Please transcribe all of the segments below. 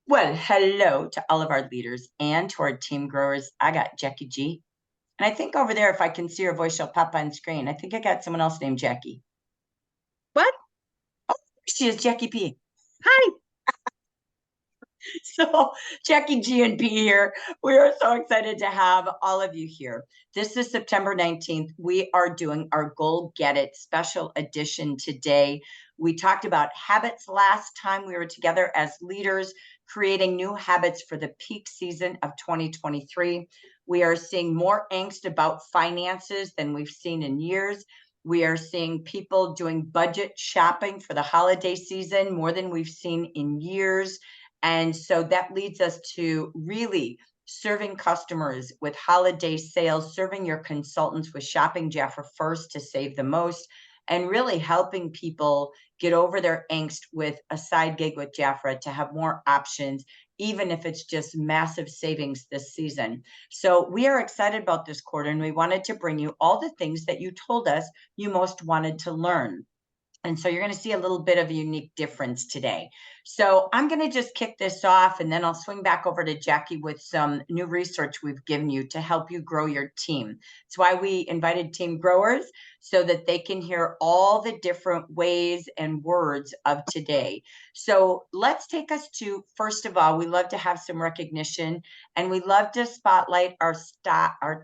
Well, hello to all of our leaders and to our team growers. I got Jackie G. And I think over there, if I can see her voice, she'll pop on screen. I think I got someone else named Jackie. What? She is Jackie P. Hi. So, Jackie G and P here. We are so excited to have all of you here. This is September 19th. We are doing our Goal Get It special edition today. We talked about habits last time we were together as leaders, creating new habits for the peak season of 2023. We are seeing more angst about finances than we've seen in years. We are seeing people doing budget shopping for the holiday season more than we've seen in years. And so that leads us to really serving customers with holiday sales, serving your consultants with shopping Jafra first to save the most, and really helping people get over their angst with a side gig with Jafra to have more options, even if it's just massive savings this season. So we are excited about this quarter, and we wanted to bring you all the things that you told us you most wanted to learn. And so you're going to see a little bit of a unique difference today. So I'm going to just kick this off, and then I'll swing back over to Jackie with some new research we've given you to help you grow your team. It's why we invited team growers, so that they can hear all the different ways and words of today. So let's take us to, first of all, we love to have some recognition, and we love to spotlight our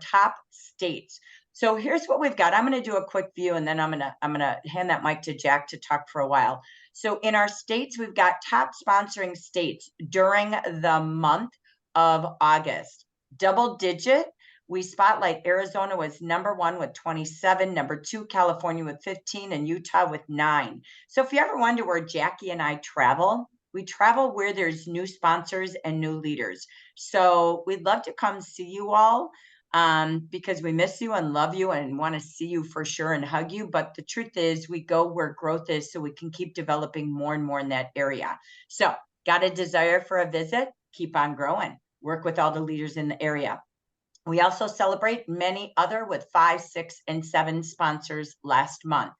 top states. So here's what we've got. I'm going to do a quick view, and then I'm going to hand that mic to Jack to talk for a while. So in our states, we've got top sponsoring states during the month of August. Double digit, we spotlight Arizona was number 1 with 27, number 2 California with 15, and Utah with 9. So if you ever wonder where Jackie and I travel, we travel where there's new sponsors and new leaders. So we'd love to come see you all, because we miss you and love you and want to see you for sure and hug you. But the truth is, we go where growth is so we can keep developing more and more in that area. So, got a desire for a visit? Keep on growing. Work with all the leaders in the area. We also celebrate many other with 5, 6, and 7 sponsors last month.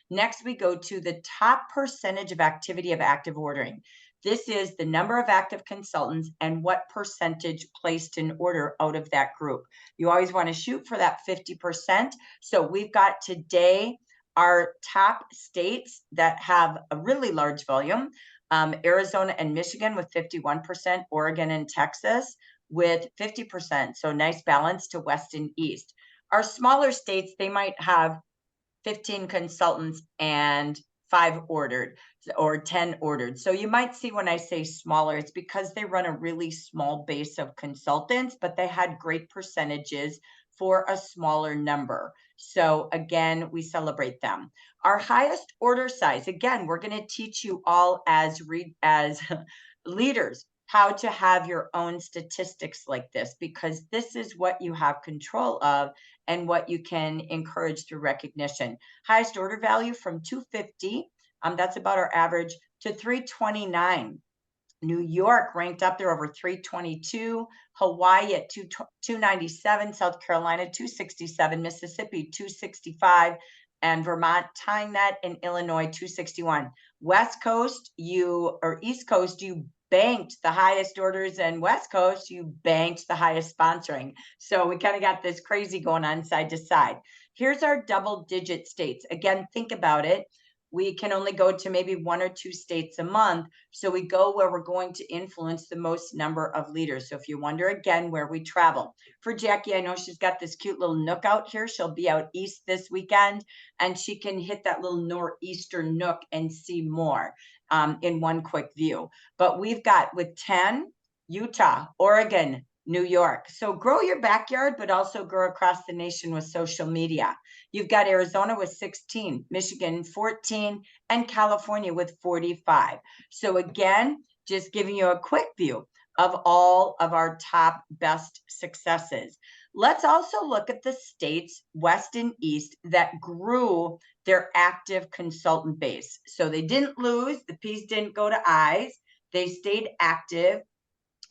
Next, we go to the top percentage of activity of active ordering. This is the number of active consultants and what percentage placed an order out of that group. You always want to shoot for that 50%. So we've got today our top states that have a really large volume. Arizona and Michigan with 51%, Oregon and Texas with 50%. So nice balance to west and east. Our smaller states, they might have 15 consultants and 5 ordered or 10 ordered. So you might see when I say smaller, it's because they run a really small base of consultants, but they had great percentages for a smaller number. So again, we celebrate them. Our highest order size, again, we're going to teach you all as leaders how to have your own statistics like this, because this is what you have control of and what you can encourage through recognition. Highest order value from 250, that's about our average, to 329. New York ranked up there over 322, Hawaii at 297, South Carolina 267, Mississippi 265, and Vermont tying that, in Illinois 261. West Coast, East Coast, you banked the highest orders, and West Coast, you banked the highest sponsoring. So we kind of got this crazy going on side to side. Here's our double digit states. Again, think about it. We can only go to maybe 1 or 2 states a month. So we go where we're going to influence the most number of leaders. So if you wonder again where we travel. For Jackie, I know she's got this cute little nook out here. She'll be out east this weekend, and she can hit that little northeastern nook and see more in one quick view. But we've got with 10, Utah, Oregon, New York. So grow your backyard, but also grow across the nation with social media. You've got Arizona with 16, Michigan 14, and California with 45. So again, just giving you a quick view of all of our top best successes. Let's also look at the states, west and east, that grew their active consultant base. So they didn't lose, the P's didn't go to I's, they stayed active,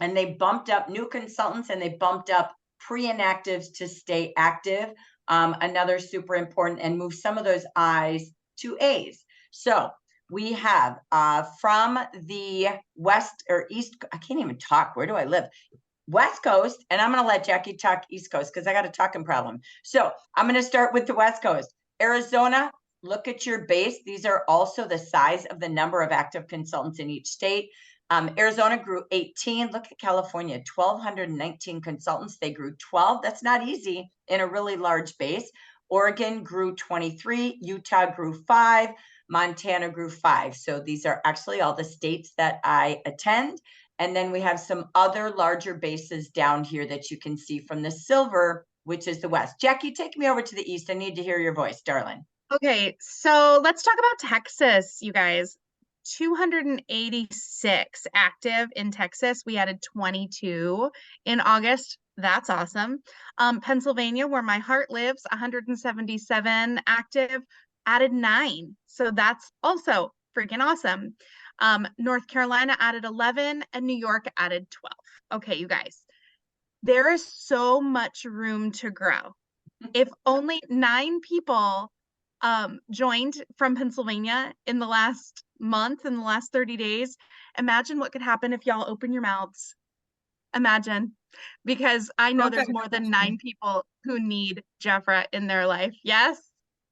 and they bumped up new consultants, and they bumped up pre-inactives to stay active. Another super important, and move some of those I's to A's. So we have from the west or east, I can't even talk. Where do I live? West Coast, and I'm going to let Jackie talk East Coast because I got a talking problem. So I'm going to start with the West Coast. Arizona, look at your base. These are also the size of the number of active consultants in each state. Arizona grew 18. Look at California, 1,219 consultants. They grew 12. That's not easy in a really large base. Oregon grew 23. Utah grew 5. Montana grew 5. So these are actually all the states that I attend. And then we have some other larger bases down here that you can see from the silver, which is the West. Jackie, take me over to the East. I need to hear your voice, darling. Okay, so let's talk about Texas, you guys. 286 active in Texas. We added 22 in August. That's awesome. Pennsylvania, where my heart lives, 177 active, added 9. So that's also freaking awesome. North Carolina added 11 and New York added 12. Okay, you guys, there is so much room to grow. If only 9 people joined from Pennsylvania in the last month, in the last 30 days, imagine what could happen if y'all open your mouths. Imagine, because I know there's more than 9 people who need Jeffra in their life. Yes?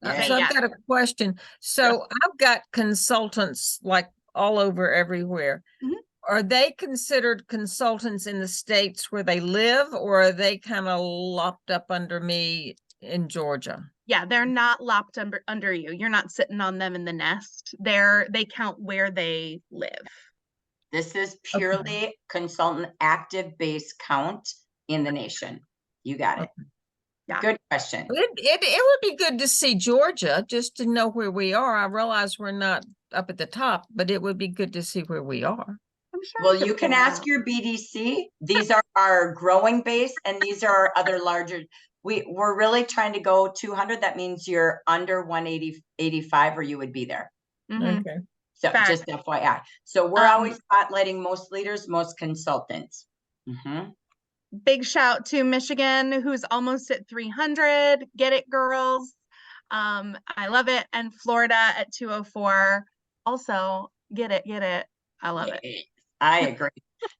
Yes. So I've Yes. got a question. So I've got consultants like all over everywhere. Mhm. Are they considered consultants in the states where they live, or are they kind of lopped up under me in Georgia? Yeah, they're not lopped under you. You're not sitting on them in the nest. They count where they live. This is purely consultant active base count in the nation. You got it. Yeah. Good question. It would be good to see Georgia just to know where we are. I realize we're not up at the top, but it would be good to see where we are. I'm sure Well, I could you can pull it ask out. your BDC. These are our growing base, and these are our other larger. We're really trying to go 200. That means you're under 185, or you would be there. Mhm. Okay. So Fact. just FYI. So we're always spotlighting most leaders, most consultants. Mhm. Big shout to Michigan, who's almost at 300. Get it, girls. I love it. And Florida at 204. Also, get it. I love it. Yes, I agree.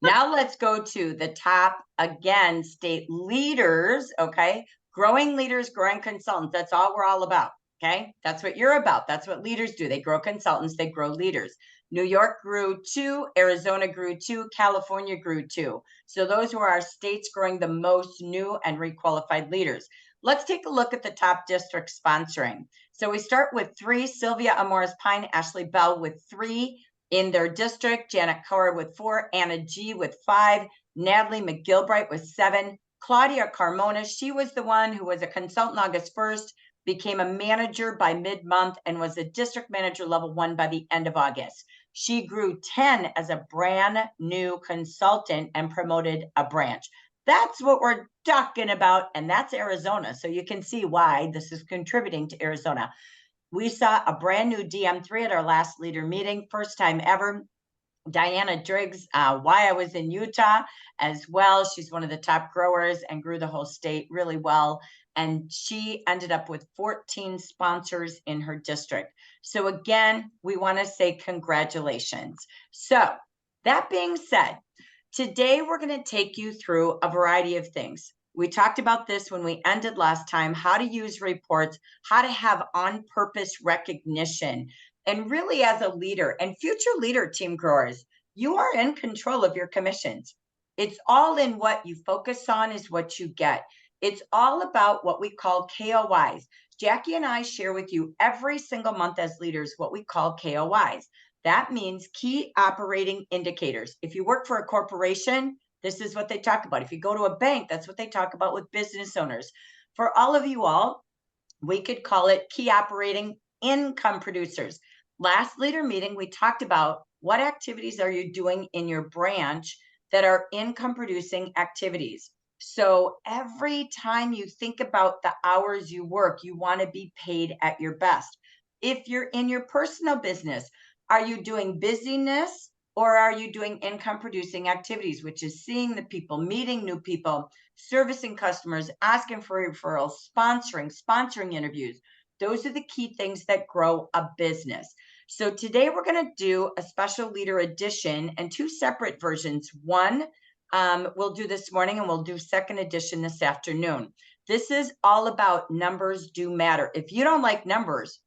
Now let's go to the top again, state leaders. Okay. Growing leaders, growing consultants. That's all we're all about. Okay. That's what you're about. That's what leaders do. They grow consultants, they grow leaders. New York grew 2, Arizona grew 2, California grew 2. So those were our states growing the most new and requalified leaders. Let's take a look at the top district sponsoring. So we start with 3, Sylvia Amoris Pine, Ashley Bell with 3 in their district, Janet Cower with 4, Anna G with 5, Natalie McGilbright with 7, Claudia Carmona, she was the one who was a consultant August 1st, became a manager by mid-month, and was a district manager level 1 by the end of August. She grew 10 as a brand new consultant and promoted a branch. That's what we're talking about, and that's Arizona. So you can see why this is contributing to Arizona. We saw a brand new DM3 at our last leader meeting, first time ever. Diana Driggs, why I was in Utah as well. She's one of the top growers and grew the whole state really well. And she ended up with 14 sponsors in her district. So again, we want to say congratulations. So that being said, today we're going to take you through a variety of things. We talked about this when we ended last time, how to use reports, how to have on-purpose recognition. And really, as a leader and future leader, team growers, you are in control of your commissions. It's all in what you focus on is what you get. It's all about what we call KOIs. Jackie and I share with you every single month as leaders what we call KOIs. That means key operating indicators. If you work for a corporation, this is what they talk about. If you go to a bank, that's what they talk about with business owners. For all of you all, we could call it key operating income producers. Last leader meeting, we talked about what activities are you doing in your branch that are income producing activities. So every time you think about the hours you work, you want to be paid at your best. If you're in your personal business, are you doing busyness or are you doing income producing activities, which is seeing the people, meeting new people, servicing customers, asking for referrals, sponsoring interviews? Those are the key things that grow a business. So today we're going to do a special leader edition and two separate versions. One we'll do this morning and we'll do second edition this afternoon. This is all about numbers do matter. If you don't like numbers,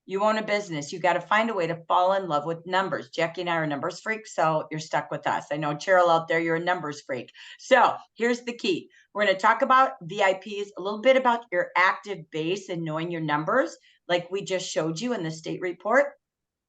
you own a business. You got to find a way to fall in love with numbers. Jackie and I are numbers freaks, so you're stuck with us. I know Cheryl out there, you're a numbers freak. So here's the key. We're going to talk about VIPs, a little bit about your active base and knowing your numbers, like we just showed you in the state report.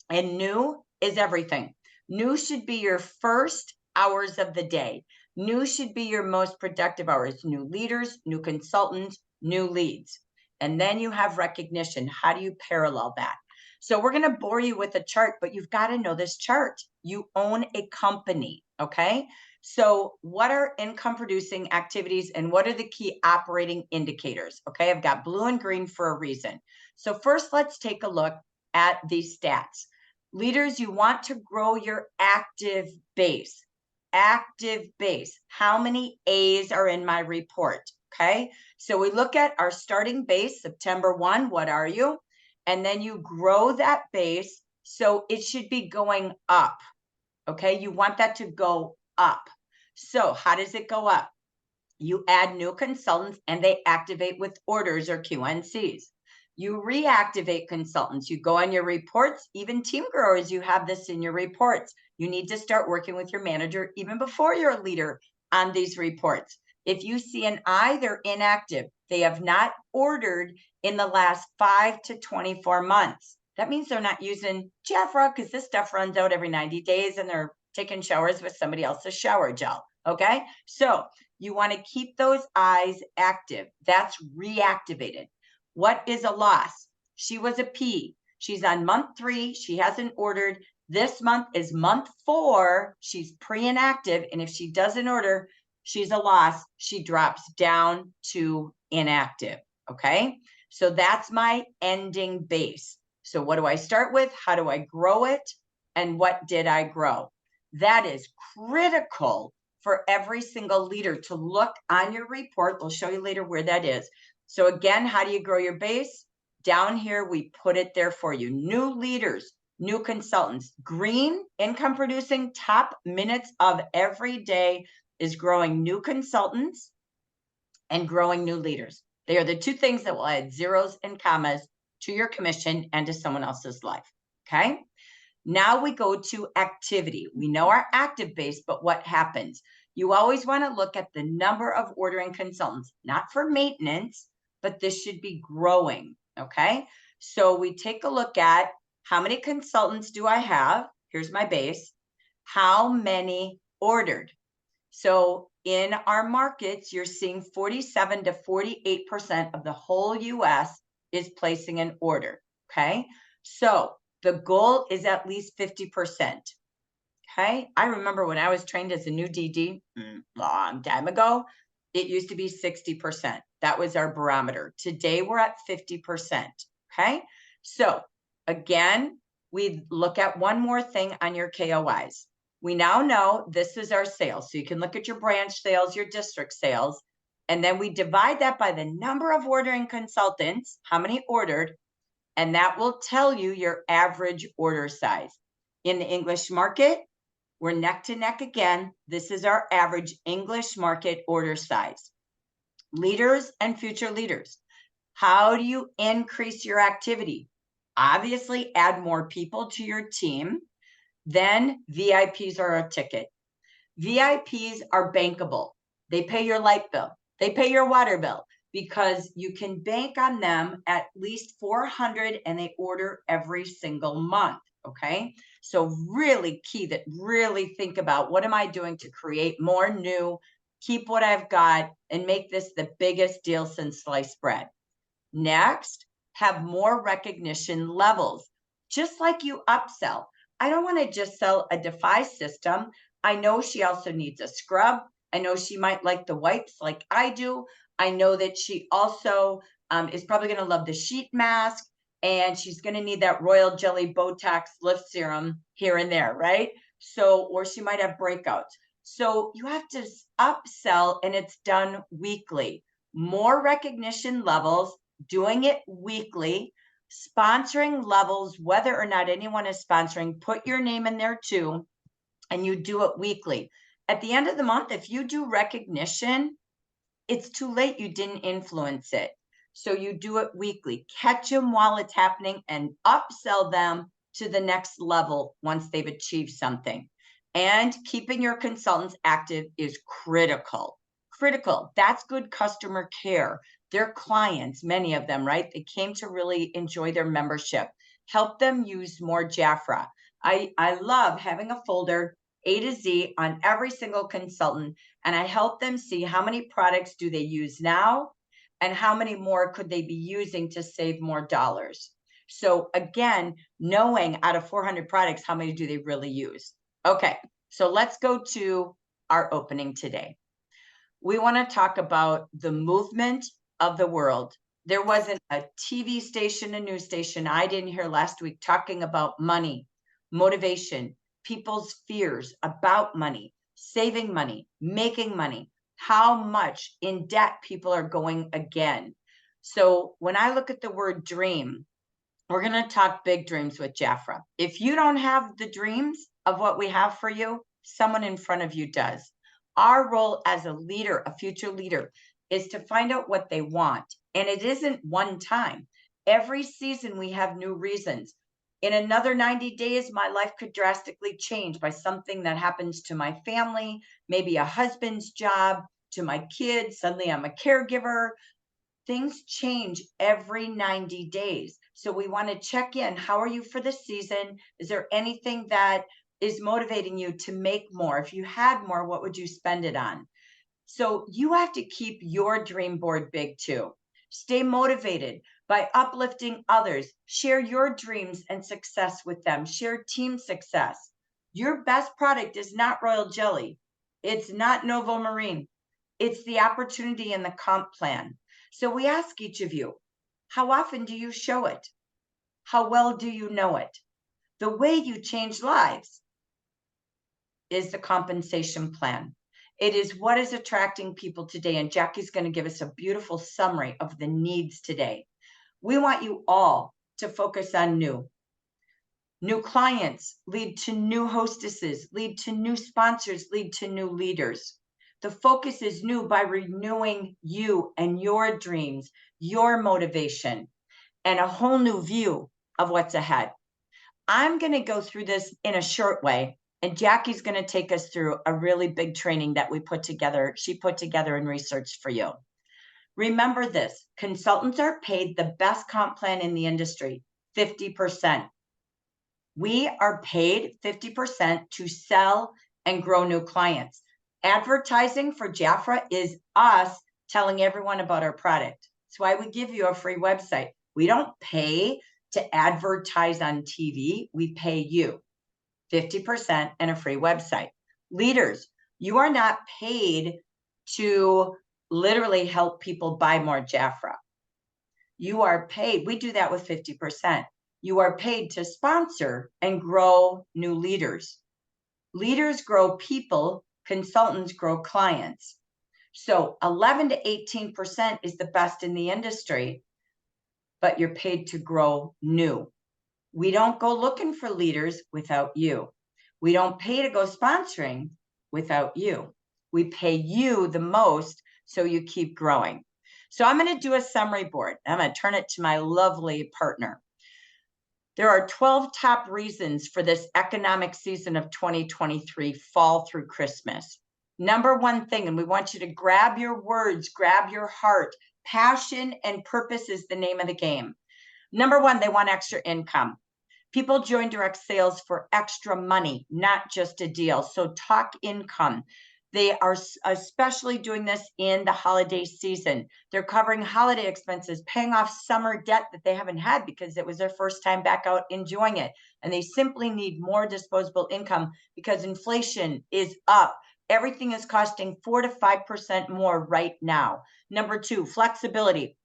And new is everything. New should be your first hours of the day. New should be your most productive hours. New leaders, new consultants, new leads. And then you have recognition. How do you parallel that? So we're going to bore you with a chart, but you've got to know this chart. You own a company, okay? So what are income producing activities and what are the key operating indicators? Okay, I've got blue and green for a reason. So first, let's take a look at these stats. Leaders, you want to grow your active base. Active base. How many A's are in my report? Okay, so we look at our starting base, September 1, what are you? And then you grow that base, so it should be going up. Okay, you want that to go up. So how does it go up? You add new consultants and they activate with orders or QNCs. You reactivate consultants. You go on your reports, even team growers, you have this in your reports. You need to start working with your manager even before you're a leader on these reports. If you see an I, they're inactive. They have not ordered in the last 5 to 24 months. That means they're not using Jafra because this stuff runs out every 90 days and they're taking showers with somebody else's shower gel. Okay, so you want to keep those eyes active. That's reactivated. What is a loss? She was a P. She's on month 3. She hasn't ordered. This month is month 4. She's pre-inactive. And if she doesn't order, she's a loss. She drops down to inactive. Okay. So that's my ending base. So what do I start with? How do I grow it? And what did I grow? That is critical for every single leader to look on your report. We'll show you later where that is. So again, how do you grow your base? Down here, we put it there for you. New leaders, new consultants. Green, income producing, top minutes of every day is growing new consultants and growing new leaders. They are the two things that will add zeros and commas to your commission and to someone else's life, okay? Now we go to activity. We know our active base, but what happens? You always want to look at the number of ordering consultants, not for maintenance, but this should be growing, okay? So we take a look at how many consultants do I have? Here's my base. How many ordered? So in our markets, you're seeing 47 to 48% of the whole US is placing an order, okay? So the goal is at least 50%. Okay. I remember when I was trained as a new DD long time ago, it used to be 60%. That was our barometer. Today we're at 50%. Okay. So again, we look at one more thing on your KOIs. We now know this is our sales. So you can look at your branch sales, your district sales, and then we divide that by the number of ordering consultants, how many ordered, and that will tell you your average order size. In the English market, we're neck to neck again. This is our average English market order size. Leaders and future leaders. How do you increase your activity? Obviously, add more people to your team. Then VIPs are a ticket. VIPs are bankable. They pay your light bill. They pay your water bill because you can bank on them at least 400 and they order every single month. Okay. So really key that really think about what am I doing to create more new, keep what I've got and make this the biggest deal since sliced bread. Next, have more recognition levels. Just like you upsell. I don't want to just sell a Defy system. I know she also needs a scrub. I know she might like the wipes like I do. I know that she also is probably going to love the sheet mask and she's going to need that Royal Jelly Botox lift serum here and there, right? So, or she might have breakouts. So you have to upsell and it's done weekly. More recognition levels, doing it weekly. Sponsoring levels, whether or not anyone is sponsoring, put your name in there too, and you do it weekly. At the end of the month, if you do recognition, it's too late. You didn't influence it. So you do it weekly. Catch them while it's happening and upsell them to the next level once they've achieved something. And keeping your consultants active is critical. Critical. That's good customer care. Their clients, many of them, right? They came to really enjoy their membership. Help them use more Jafra. I love having a folder A to Z on every single consultant, and I help them see how many products do they use now and how many more could they be using to save more dollars. So again, knowing out of 400 products, how many do they really use? Okay, so let's go to our opening today. We want to talk about the movement of the world. There wasn't a TV station, a news station I didn't hear last week talking about money, motivation, people's fears about money, saving money, making money, how much in debt people are going again. So when I look at the word dream, we're going to talk big dreams with Jafra. If you don't have the dreams of what we have for you, someone in front of you does. Our role as a leader, a future leader, is to find out what they want. And it isn't one time. Every season we have new reasons. In another 90 days, my life could drastically change by something that happens to my family, maybe a husband's job, to my kids. Suddenly I'm a caregiver. Things change every 90 days. So we want to check in. How are you for the season? Is there anything that is motivating you to make more? If you had more, what would you spend it on? So you have to keep your dream board big too. Stay motivated by uplifting others. Share your dreams and success with them. Share team success. Your best product is not Royal Jelly. It's not Novo Marine. It's the opportunity in the comp plan. So we ask each of you, how often do you show it? How well do you know it? The way you change lives is the compensation plan. It is what is attracting people today. And Jackie's going to give us a beautiful summary of the needs today. We want you all to focus on new. New clients lead to new hostesses, lead to new sponsors, lead to new leaders. The focus is new by renewing you and your dreams, your motivation, and a whole new view of what's ahead. I'm going to go through this in a short way, and Jackie's going to take us through a really big training that we put together. She put together and researched for you. Remember this, consultants are paid the best comp plan in the industry, 50%. We are paid 50% to sell and grow new clients. Advertising for Jafra is us telling everyone about our product. That's why we give you a free website. We don't pay to advertise on TV. We pay you 50% and a free website. Leaders, you are not paid to literally help people buy more Jafra. You are paid. We do that with 50%. You are paid to sponsor and grow new leaders. Leaders grow people, consultants grow clients. So 11 to 18% is the best in the industry, but you're paid to grow new. We don't go looking for leaders without you. We don't pay to go sponsoring without you. We pay you the most so you keep growing. So I'm going to do a summary board. I'm going to turn it to my lovely partner. There are 12 top reasons for this economic season of 2023, fall through Christmas. Number one thing, and we want you to grab your words, grab your heart. Passion and purpose is the name of the game. Number one, they want extra income. People join direct sales for extra money, not just a deal. So talk income. They are especially doing this in the holiday season. They're covering holiday expenses, paying off summer debt that they haven't had because it was their first time back out enjoying it. And they simply need more disposable income because inflation is up. Everything is costing 4 to 5% more right now. Number two, flexibility.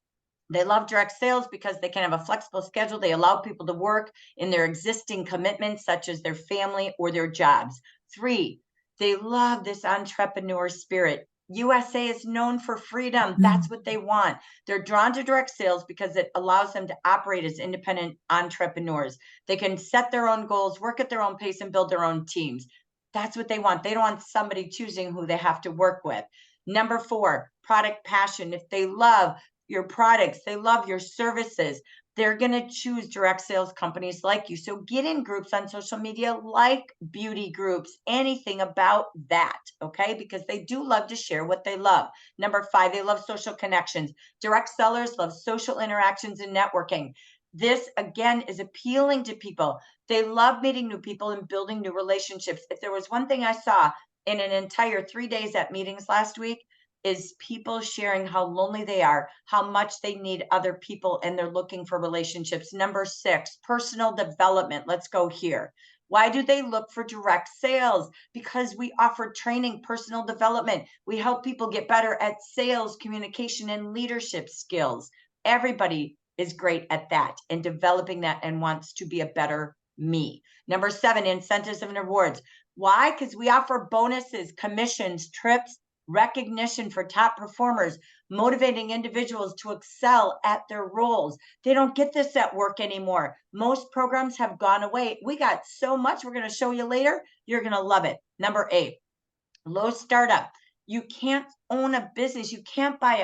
They love direct sales because they can have a flexible schedule. They allow people to work in their existing commitments, such as their family or their jobs. Three, they love this entrepreneur spirit. USA is known for freedom. That's what they want. They're drawn to direct sales because it allows them to operate as independent entrepreneurs. They can set their own goals, work at their own pace, and build their own teams. That's what they want. They don't want somebody choosing who they have to work with. Number 4, product passion. If they love your products, they love your services, they're going to choose direct sales companies like you. So get in groups on social media like beauty groups, anything about that, okay? Because they do love to share what they love. Number 5, they love social connections. Direct sellers love social interactions and networking. This, again, is appealing to people. They love meeting new people and building new relationships. If there was one thing I saw in an entire 3 days at meetings last week, is people sharing how lonely they are, how much they need other people, and they're looking for relationships. Number 6, personal development. Let's go here. Why do they look for direct sales? Because we offer training, personal development. We help people get better at sales, communication, and leadership skills. Everybody is great at that and developing that and wants to be a better me. Number 7, incentives and rewards. Why? Because we offer bonuses, commissions, trips, recognition for top performers, motivating individuals to excel at their roles. They don't get this at work anymore. Most programs have gone away. We got so much we're going to show you later. You're going to love it. Number 8, low startup. You can't own a business. You can't buy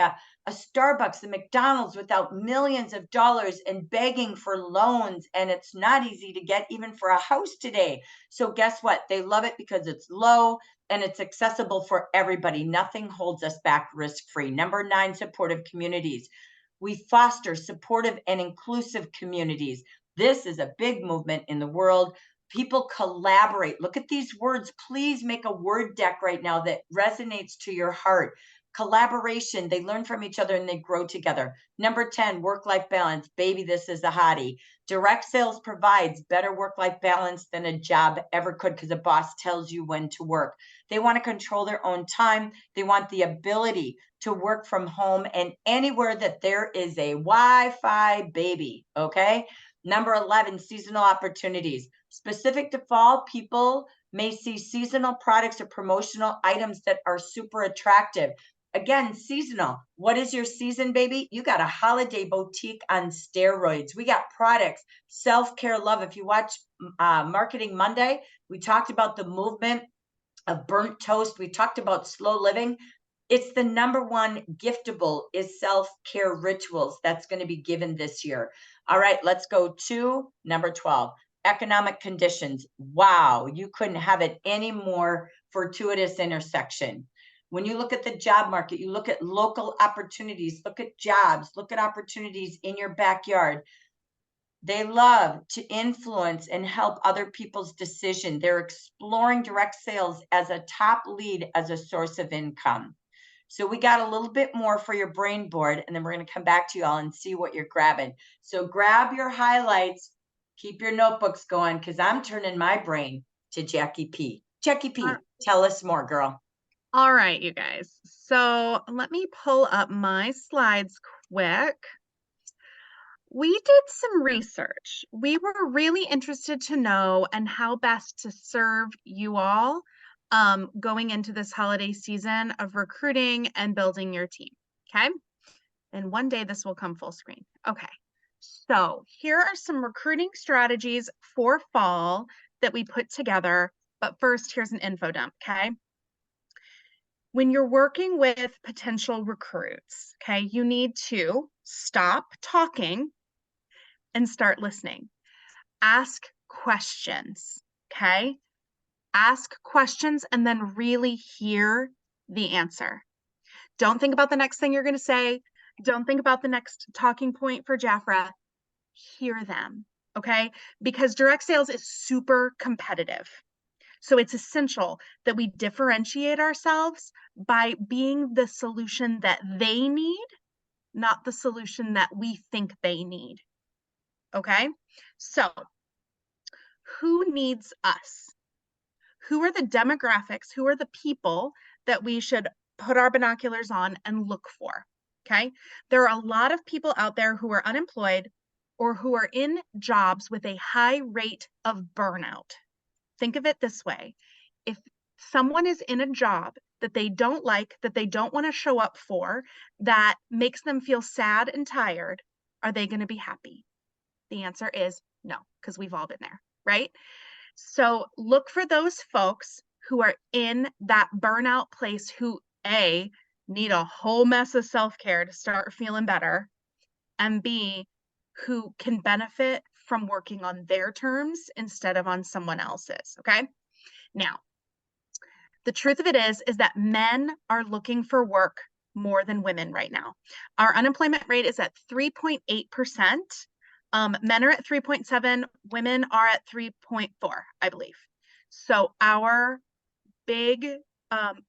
a Starbucks, a McDonald's without millions of dollars and begging for loans. And it's not easy to get even for a house today. So guess what? They love it because it's low and it's accessible for everybody. Nothing holds us back risk-free. Number 9, supportive communities. We foster supportive and inclusive communities. This is a big movement in the world. People collaborate. Look at these words. Please make a word deck right now that resonates to your heart. Collaboration. They learn from each other and they grow together. Number 10, work-life balance. Baby, this is a hottie. Direct sales provides better work-life balance than a job ever could because a boss tells you when to work. They want to control their own time. They want the ability to work from home and anywhere that there is a Wi-Fi, baby, okay? Number 11, seasonal opportunities. Specific to fall, people may see seasonal products or promotional items that are super attractive. Again, seasonal. What is your season, baby? You got a holiday boutique on steroids. We got products, self-care, love. If you watch Marketing Monday, we talked about the movement of burnt toast. We talked about slow living. It's the number 1 giftable is self-care rituals that's going to be given this year. All right, let's go to number 12, economic conditions. Wow, you couldn't have it any more fortuitous intersection. When you look at the job market, you look at local opportunities, look at jobs, look at opportunities in your backyard. They love to influence and help other people's decision. They're exploring direct sales as a top lead as a source of income. So we got a little bit more for your brain board, and then we're going to come back to you all and see what you're grabbing. So grab your highlights, keep your notebooks going, because I'm turning my brain to Jackie P. Jackie P, tell us more, girl. All right, you guys. So let me pull up my slides quick. We did some research. We were really interested to know and how best to serve you all going into this holiday season of recruiting and building your team. Okay. And one day this will come full screen. Okay. So here are some recruiting strategies for fall that we put together. But first, here's an info dump. Okay. When you're working with potential recruits, okay, you need to stop talking and start listening. Ask questions, okay? Ask questions and then really hear the answer. Don't think about the next thing you're going to say. Don't think about the next talking point for Jafra. Hear them, okay? Because direct sales is super competitive. So it's essential that we differentiate ourselves by being the solution that they need, not the solution that we think they need. Okay, so who needs us? Who are the demographics? Who are the people that we should put our binoculars on and look for? Okay, there are a lot of people out there who are unemployed or who are in jobs with a high rate of burnout. Think of it this way. If someone is in a job that they don't like, that they don't want to show up for, that makes them feel sad and tired, are they going to be happy? The answer is no, because we've all been there, right? So look for those folks who are in that burnout place, who A, need a whole mess of self-care to start feeling better, and B, who can benefit from working on their terms instead of on someone else's, okay? Now, the truth of it is that men are looking for work more than women right now. Our unemployment rate is at 3.8%. Men are at 3.7, women are at 3.4, I believe. So our big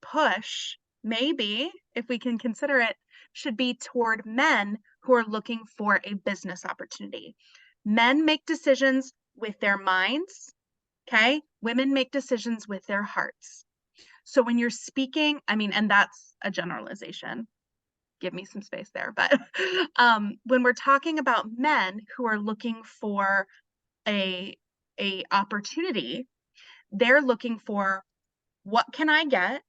push, maybe, if we can consider it, should be toward men who are looking for a business opportunity. Men make decisions with their minds, okay? Women make decisions with their hearts. So when you're speaking, I mean, and that's a generalization, give me some space there, but when we're talking about men who are looking for a opportunity, they're looking for, what can I get?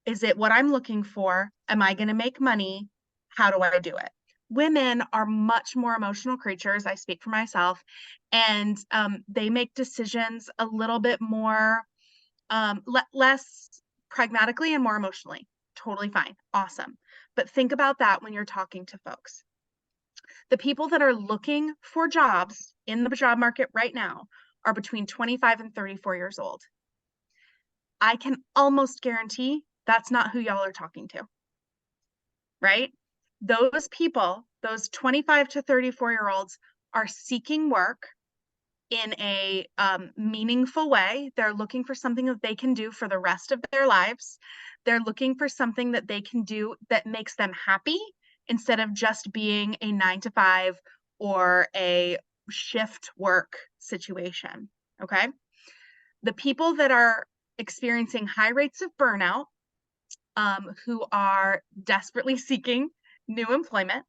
Is it what I'm looking for? Am I going to make money? How do I do it? Women are much more emotional creatures. I speak for myself, and they make decisions a little bit more, less pragmatically and more emotionally. Totally fine. Awesome. But think about that when you're talking to folks. The people that are looking for jobs in the job market right now are between 25 and 34 years old. I can almost guarantee that's not who y'all are talking to, right? Those people, those 25 to 34-year-olds, are seeking work in a meaningful way. They're looking for something that they can do for the rest of their lives. They're looking for something that they can do that makes them happy, instead of just being a 9 to 5 or a shift work situation, okay? The people that are experiencing high rates of burnout, who are desperately seeking new employment: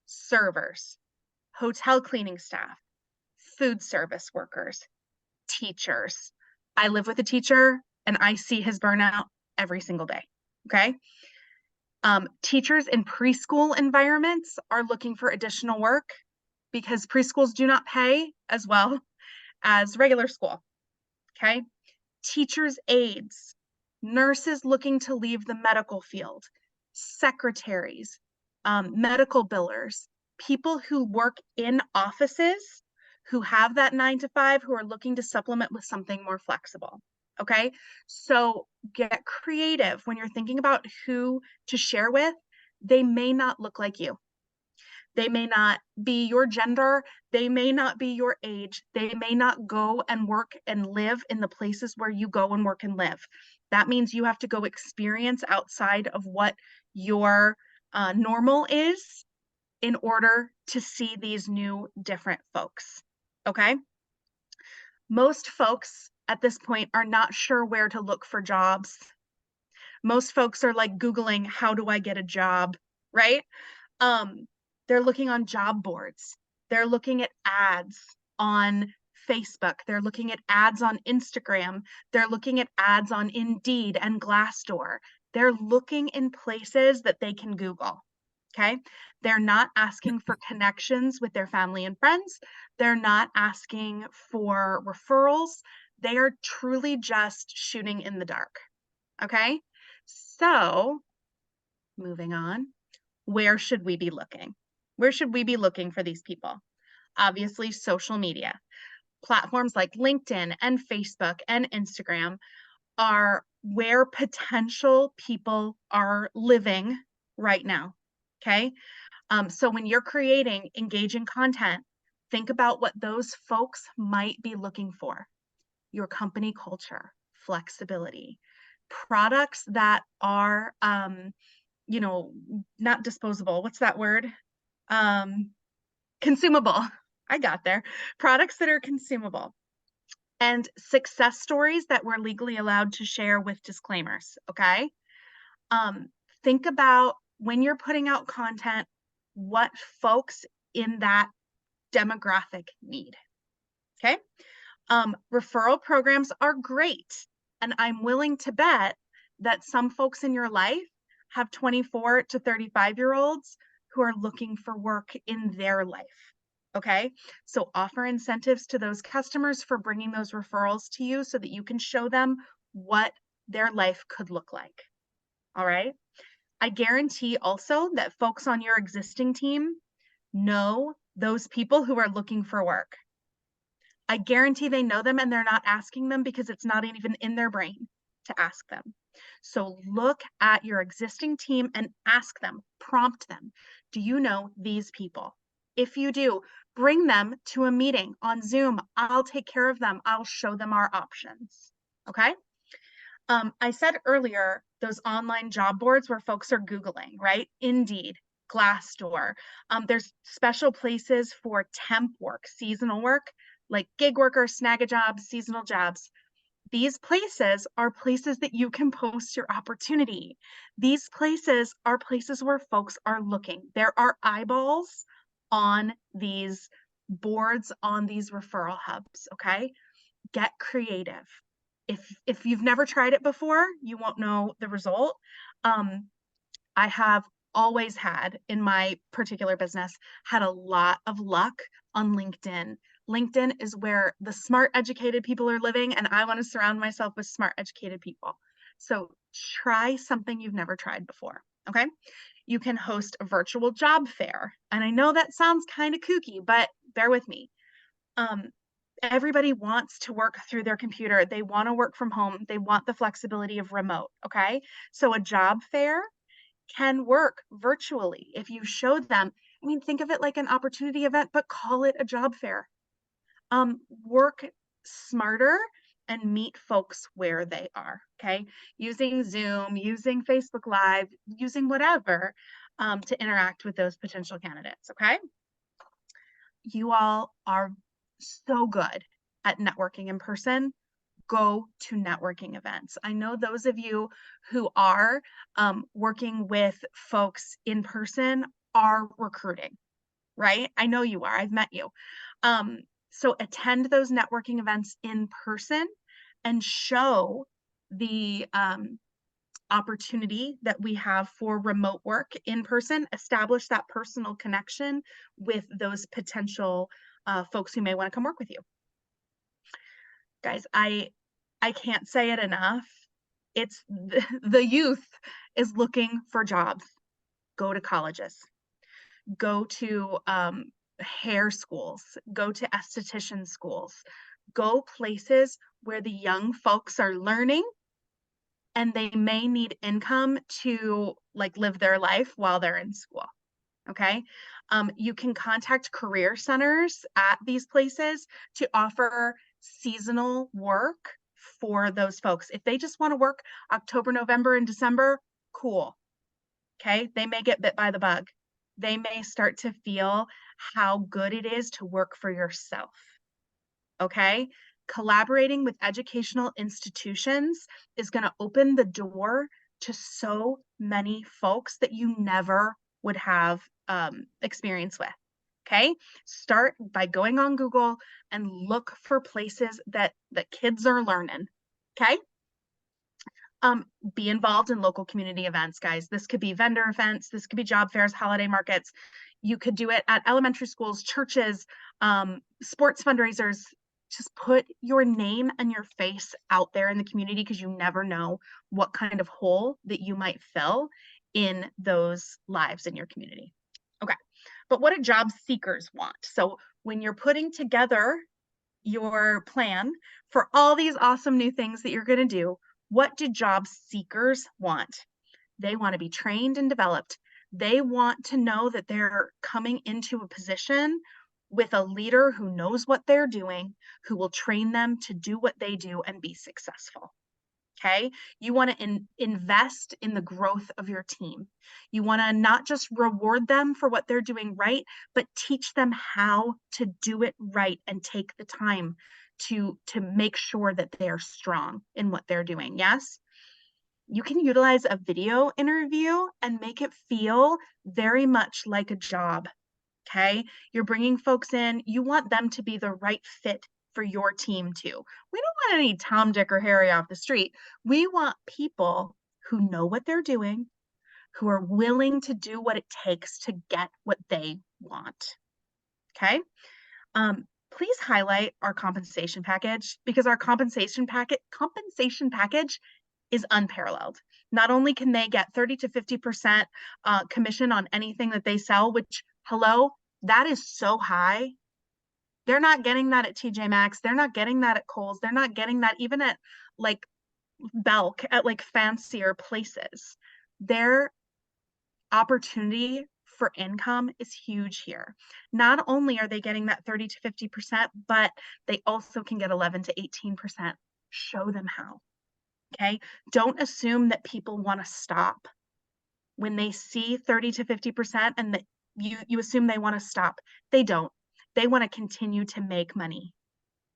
servers, hotel cleaning staff, food service workers, teachers. I live with a teacher and I see his burnout every single day, okay? Teachers in preschool environments are looking for additional work because preschools do not pay as well as regular school, okay? Teachers' aides, nurses looking to leave the medical field, secretaries, medical billers, people who work in offices, who have that 9 to 5, who are looking to supplement with something more flexible, okay? So get creative when you're thinking about who to share with. They may not look like you. They may not be your gender. They may not be your age. They may not go and work and live in the places where you go and work and live. That means you have to go experience outside of what your normal is in order to see these new, different folks, okay? Most folks at this point are not sure where to look for jobs. Most folks are like Googling, how do I get a job, right? They're looking on job boards. They're looking at ads on Facebook. They're looking at ads on Instagram. They're looking at ads on Indeed and Glassdoor. They're looking in places that they can Google, okay? They're not asking for connections with their family and friends. They're not asking for referrals. They are truly just shooting in the dark, okay? So, moving on, where should we be looking? Where should we be looking for these people? Obviously, social media. Platforms like LinkedIn and Facebook and Instagram are where potential people are living right now, okay? So when you're creating engaging content, think about what those folks might be looking for. Your company culture, flexibility, products that are, you know, not disposable. What's that word? Consumable. I got there. Products that are consumable, and success stories that we're legally allowed to share with disclaimers, okay? Think about, when you're putting out content, what folks in that demographic need, okay? Referral programs are great, and I'm willing to bet that some folks in your life have 24 to 35-year-olds who are looking for work in their life. Okay, so offer incentives to those customers for bringing those referrals to you so that you can show them what their life could look like. All right. I guarantee also that folks on your existing team know those people who are looking for work. I guarantee they know them and they're not asking them because it's not even in their brain to ask them. So look at your existing team and ask them, prompt them. Do you know these people? If you do, bring them to a meeting on Zoom. I'll take care of them. I'll show them our options. Okay. I said earlier, those online job boards where folks are Googling, right? Indeed, Glassdoor. There's special places for temp work, seasonal work, like gig workers, snag-a-jobs, seasonal jobs. These places are places that you can post your opportunity. These places are places where folks are looking. There are eyeballs on these boards, on these referral hubs, okay? Get creative. If you've never tried it before, you won't know the result. I have always had in my particular business had a lot of luck on LinkedIn. LinkedIn is where the smart, educated people are living, and I want to surround myself with smart, educated people. So try something you've never tried before. Okay. You can host a virtual job fair. And I know that sounds kind of kooky, but bear with me. Everybody wants to work through their computer. They want to work from home. They want the flexibility of remote. Okay. So a job fair can work virtually if you show them. I mean, think of it like an opportunity event, but call it a job fair. Work smarter and meet folks where they are. Okay. Using Zoom, using Facebook Live, using whatever to interact with those potential candidates. Okay. You all are so good at networking in person. Go to networking events. I know those of you who are working with folks in person are recruiting, right? I know you are. I've met you. So attend those networking events in person and show the opportunity that we have for remote work in person. Establish that personal connection with those potential folks who may want to come work with you. Guys, I can't say it enough. It's the youth is looking for jobs. Go to colleges, go to hair schools, go to esthetician schools, go places where the young folks are learning and they may need income to like live their life while they're in school. Okay. You can contact career centers at these places to offer seasonal work for those folks. If they just want to work October, November, and December, cool. Okay. They may get bit by the bug. They may start to feel how good it is to work for yourself. Okay. Collaborating with educational institutions is going to open the door to so many folks that you never would have experience with. Okay. Start by going on Google and look for places that kids are learning. Okay. Be involved in local community events, guys. This could be vendor events. This could be job fairs, holiday markets. You could do it at elementary schools, churches, sports fundraisers. Just put your name and your face out there in the community because you never know what kind of hole that you might fill in those lives in your community. Okay, but what do job seekers want? So when you're putting together your plan for all these awesome new things that you're going to do, what do job seekers want? They want to be trained and developed. They want to know that they're coming into a position with a leader who knows what they're doing, who will train them to do what they do and be successful. Okay. You want to invest in the growth of your team. You want to not just reward them for what they're doing right, but teach them how to do it right and take the time to make sure that they are strong in what they're doing. Yes. You can utilize a video interview and make it feel very much like a job. Okay. You're bringing folks in. You want them to be the right fit for your team too. We don't want any Tom, Dick, or Harry off the street. We want people who know what they're doing, who are willing to do what it takes to get what they want. Okay. Please highlight our compensation package, because our compensation package is unparalleled. Not only can they get 30 to 50% commission on anything that they sell, which, hello, that is so high. They're not getting that at TJ Maxx. They're not getting that at Kohl's. They're not getting that even at like Belk, at like fancier places. Their opportunity for income is huge here. Not only are they getting that 30 to 50%, but they also can get 11 to 18%. Show them how. Okay. Don't assume that people want to stop when they see 30 to 50% and that you assume they want to stop. They don't. They want to continue to make money.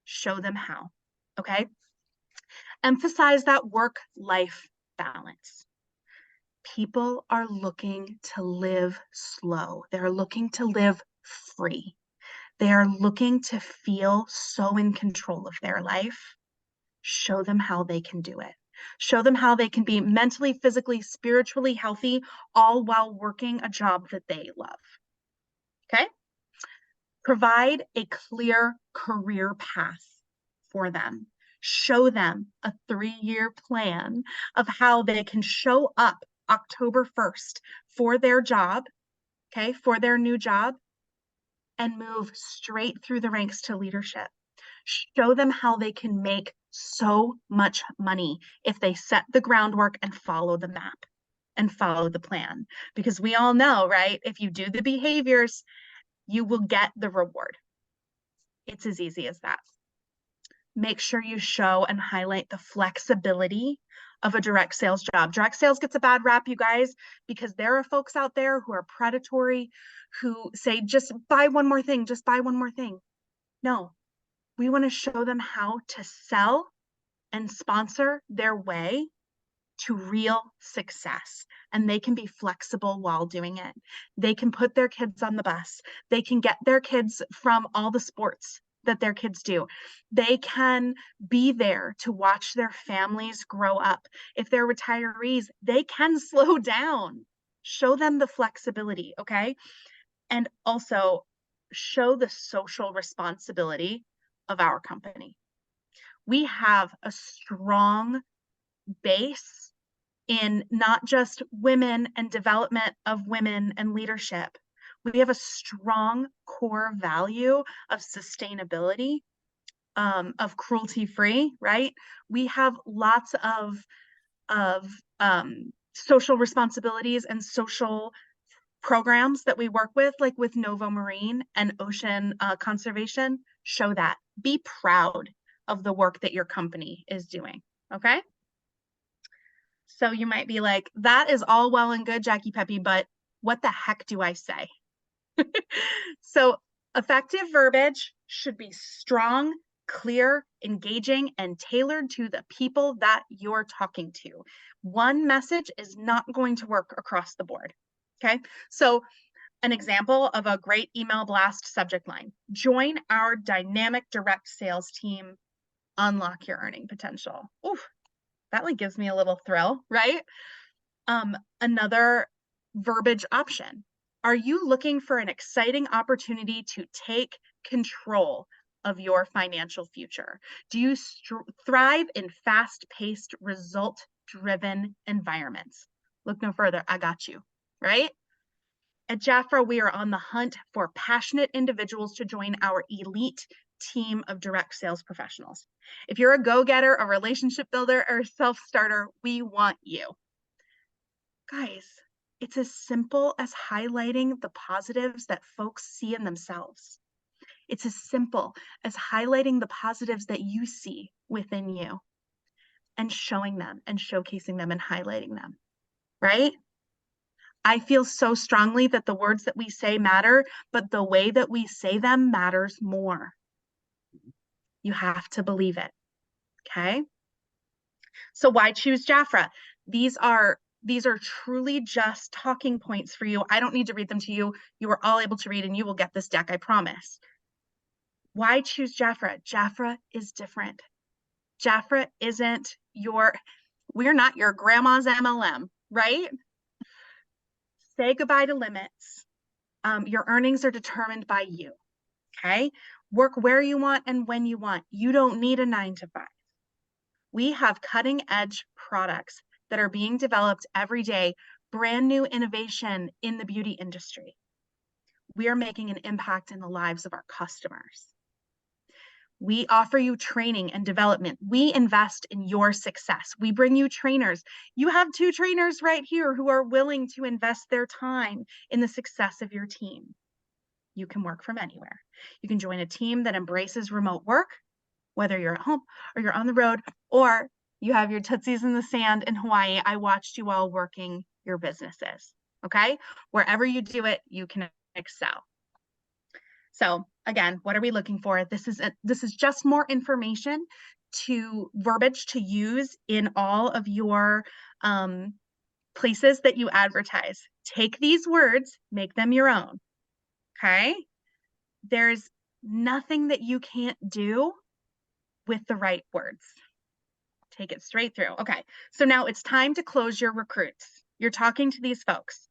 Show them how. Okay. Emphasize that work-life balance. People are looking to live slow. They're looking to live free. They are looking to feel so in control of their life. Show them how they can do it. Show them how they can be mentally, physically, spiritually healthy, all while working a job that they love. Okay? Provide a clear career path for them. Show them a 3-year plan of how they can show up October 1st for their job, okay, for their new job, and move straight through the ranks to leadership. Show them how they can make so much money if they set the groundwork and follow the map and follow the plan. Because we all know, right? If you do the behaviors, you will get the reward. It's as easy as that. Make sure you show and highlight the flexibility of a direct sales job. Direct sales gets a bad rap, you guys, because there are folks out there who are predatory, who say, just buy one more thing, just buy one more thing. No, we want to show them how to sell and sponsor their way to real success. And they can be flexible while doing it. They can put their kids on the bus. They can get their kids from all the sports that their kids do. They can be there to watch their families grow up. If they're retirees, they can slow down. Show them the flexibility, okay? And also show the social responsibility of our company. We have a strong base in not just women and development of women and leadership. We have a strong core value of sustainability, of cruelty-free, right? We have lots of social responsibilities and social programs that we work with, like with Novo Marine and ocean conservation. Show that. Be proud of the work that your company is doing, okay? So you might be like, that is all well and good, Jackie Peppy, but what the heck do I say? So effective verbiage should be strong, clear, engaging, and tailored to the people that you're talking to. One message is not going to work across the board. Okay. So an example of a great email blast subject line: join our dynamic direct sales team, unlock your earning potential. Oof, that like gives me a little thrill, right? Another verbiage option: are you looking for an exciting opportunity to take control of your financial future? Do you thrive in fast-paced, result-driven environments? Look no further, I got you, right? At Jafra, we are on the hunt for passionate individuals to join our elite team of direct sales professionals. If you're a go-getter, a relationship builder, or a self-starter, we want you. Guys, it's as simple as highlighting the positives that folks see in themselves. It's as simple as highlighting the positives that you see within you and showing them and showcasing them and highlighting them, right? I feel so strongly that the words that we say matter, but the way that we say them matters more. You have to believe it, okay? So why choose Jafra? These are truly just talking points for you. I don't need to read them to you. You are all able to read and you will get this deck, I promise. Why choose Jafra? Jafra is different. Jafra isn't We're not your grandma's MLM, right? Say goodbye to limits. Your earnings are determined by you. Okay. Work where you want and when you want. You don't need a 9 to 5. We have cutting edge products that are being developed every day, brand new innovation in the beauty industry. We are making an impact in the lives of our customers. We offer you training and development. We invest in your success. We bring you trainers. You have 2 trainers right here who are willing to invest their time in the success of your team. You can work from anywhere. You can join a team that embraces remote work, whether you're at home or you're on the road, or you have your tootsies in the sand in Hawaii. I watched you all working your businesses, okay? Wherever you do it, you can excel. So again, what are we looking for? This is just more information to verbiage to use in all of your places that you advertise. Take these words, make them your own, okay? There's nothing that you can't do with the right words. Take it straight through. Okay, so now it's time to close your recruits. You're talking to these folks.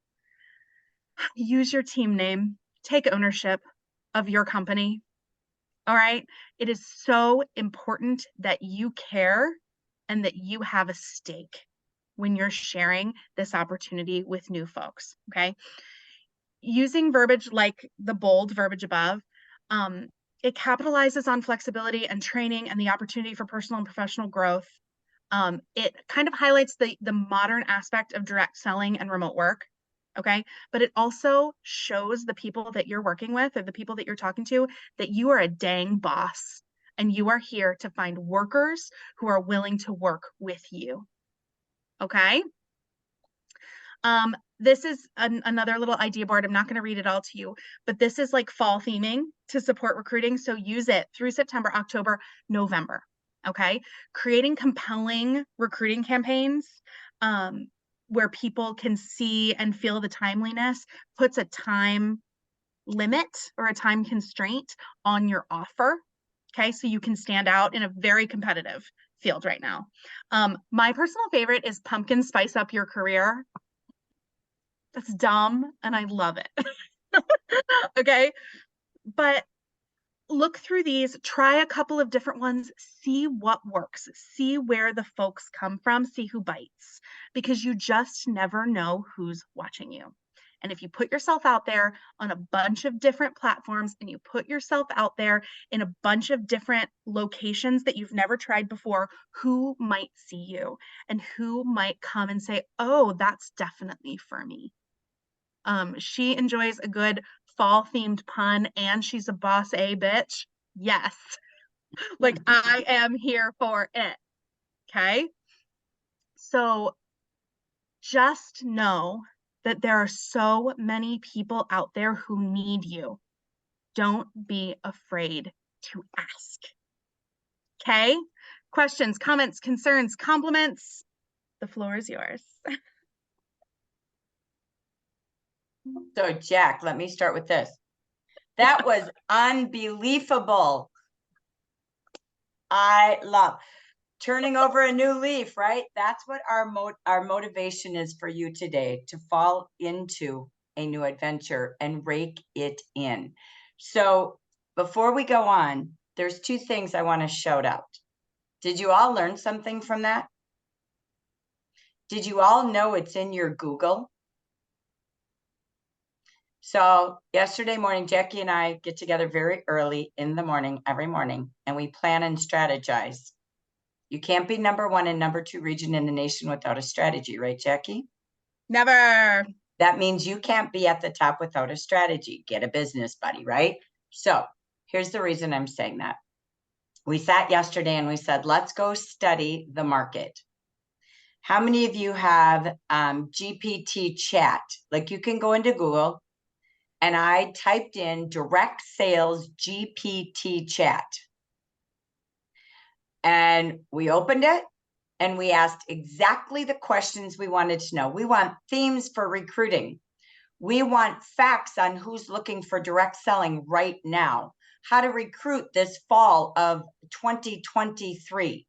Use your team name. Take ownership of your company. All right. It is so important that you care and that you have a stake when you're sharing this opportunity with new folks. Okay. Using verbiage like the bold verbiage above, it capitalizes on flexibility and training and the opportunity for personal and professional growth. It kind of highlights the modern aspect of direct selling and remote work. Okay. But it also shows the people that you're working with or the people that you're talking to that you are a dang boss and you are here to find workers who are willing to work with you. Okay. This is another little idea board. I'm not going to read it all to you, but this is like fall theming to support recruiting. So use it through September, October, November. Okay. Creating compelling recruiting campaigns, where people can see and feel the timeliness, puts a time limit or a time constraint on your offer. Okay, so you can stand out in a very competitive field right now. My personal favorite is pumpkin spice up your career. That's dumb and I love it. Okay, but look through these, try a couple of different ones, see what works, see where the folks come from, see who bites, because you just never know who's watching you. And if you put yourself out there on a bunch of different platforms and you put yourself out there in a bunch of different locations that you've never tried before, who might see you and who might come and say, oh, that's definitely for me. She enjoys a good fall themed pun and she's a boss A bitch. Yes. Like I am here for it. Okay. So just know that there are so many people out there who need you. Don't be afraid to ask. Okay. Questions, comments, concerns, compliments. The floor is yours. So Jack, let me start with this. That was unbelievable. I love turning over a new leaf, right? That's what our motivation is for you today, to fall into a new adventure and rake it in. So before we go on, there's 2 things I want to shout out. Did you all learn something from that? Did you all know it's in your Google? So yesterday morning, Jackie and I get together very early in the morning, every morning, and we plan and strategize. You can't be number 1 and number 2 region in the nation without a strategy, right, Jackie? Never. That means you can't be at the top without a strategy. Get a business buddy, right? So here's the reason I'm saying that. We sat yesterday and we said, let's go study the market. How many of you have GPT chat? Like you can go into Google, and I typed in direct sales GPT chat. And we opened it and we asked exactly the questions we wanted to know. We want themes for recruiting. We want facts on who's looking for direct selling right now, how to recruit this fall of 2023.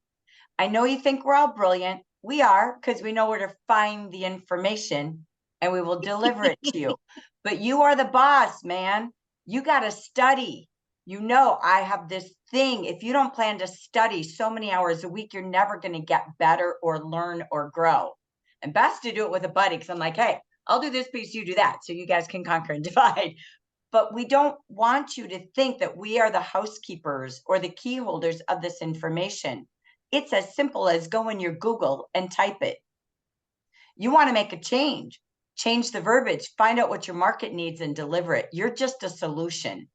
I know you think we're all brilliant. We are, because we know where to find the information and we will deliver it to you. But you are the boss, man. You got to study. You know, I have this thing. If you don't plan to study so many hours a week, you're never going to get better or learn or grow. And best to do it with a buddy, because I'm like, hey, I'll do this piece, you do that. So you guys can conquer and divide. But we don't want you to think that we are the housekeepers or the key holders of this information. It's as simple as go in your Google and type it. You want to make a change the verbiage, find out what your market needs and deliver it. You're just a solution,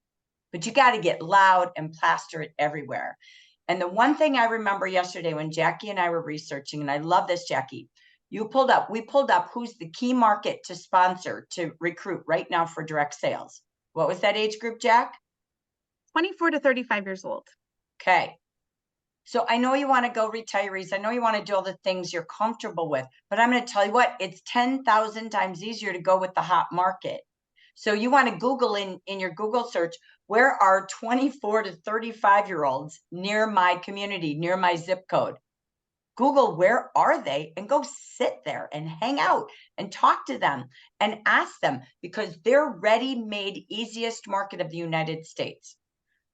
but you got to get loud and plaster it everywhere. And the one thing I remember yesterday when Jackie and I were researching, and I love this, Jackie, we pulled up who's the key market to sponsor, to recruit right now for direct sales. What was that age group, Jack? 24 to 35 years old. Okay. So I know you want to go retirees. I know you want to do all the things you're comfortable with, but I'm going to tell you what, it's 10,000 times easier to go with the hot market. So you want to Google in your Google search, where are 24 to 35-year-olds near my community, near my zip code? Google, where are they? And go sit there and hang out and talk to them and ask them, because they're ready-made easiest market of the United States.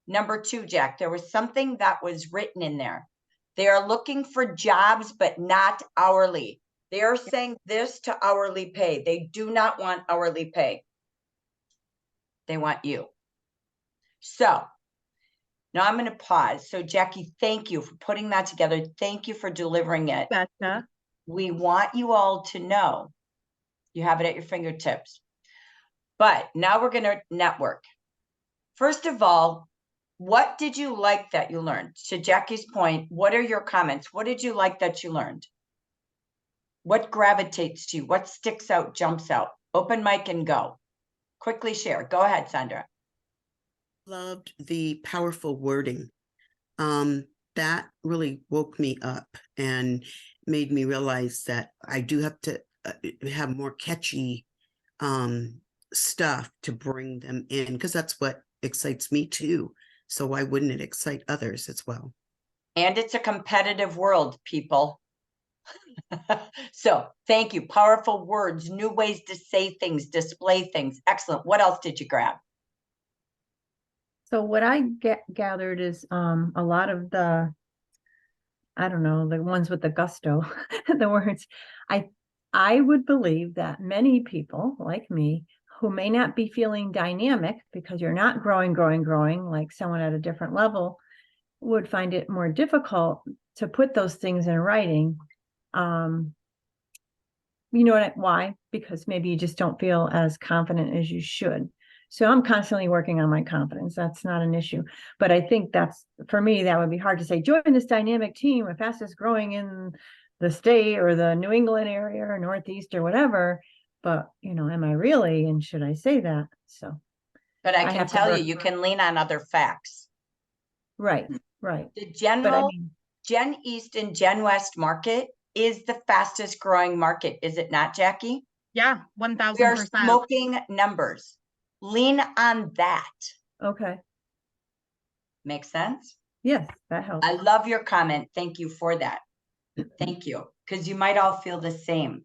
Number 2, Jack, there was something that was written in there. They are looking for jobs, but not hourly. They are saying this to hourly pay. They do not want hourly pay. They want you. So now I'm going to pause. So Jackie, thank you for putting that together. Thank you for delivering it. Gotcha. We want you all to know you have it at your fingertips. But now we're going to network. First of all, what did you like that you learned? To Jackie's point, what are your comments? What did you like that you learned? What gravitates to you? What sticks out, jumps out? Open mic and go. Quickly share. Go ahead, Sandra. Loved the powerful wording. That really woke me up and made me realize that I do have to have more catchy stuff to bring them in, because that's what excites me too. So why wouldn't it excite others as well? And it's a competitive world, people. So thank you. Powerful words, new ways to say things, display things. Excellent. What else did you grab? So what I gathered is a lot of the, I don't know, the ones with the gusto, the words. I would believe that many people like me who may not be feeling dynamic because you're not growing like someone at a different level would find it more difficult to put those things in writing. You know why? Because maybe you just don't feel as confident as you should. So I'm constantly working on my confidence. That's not an issue. But I think that's, for me, that would be hard to say, join this dynamic team, the fastest growing in the state or the New England area or Northeast or whatever. But, you know, am I really? And should I say that? So. But I can tell you, you can lean on other facts. Right, right. The general, but I mean, Gen East and Gen West market is the fastest growing market. Is it not, Jackie? Yeah, We are 1000%. smoking numbers. Lean on that. okay. Make sense? Yes, that helps. I love your comment. Thank you for that. Thank you. Because you might all feel the same.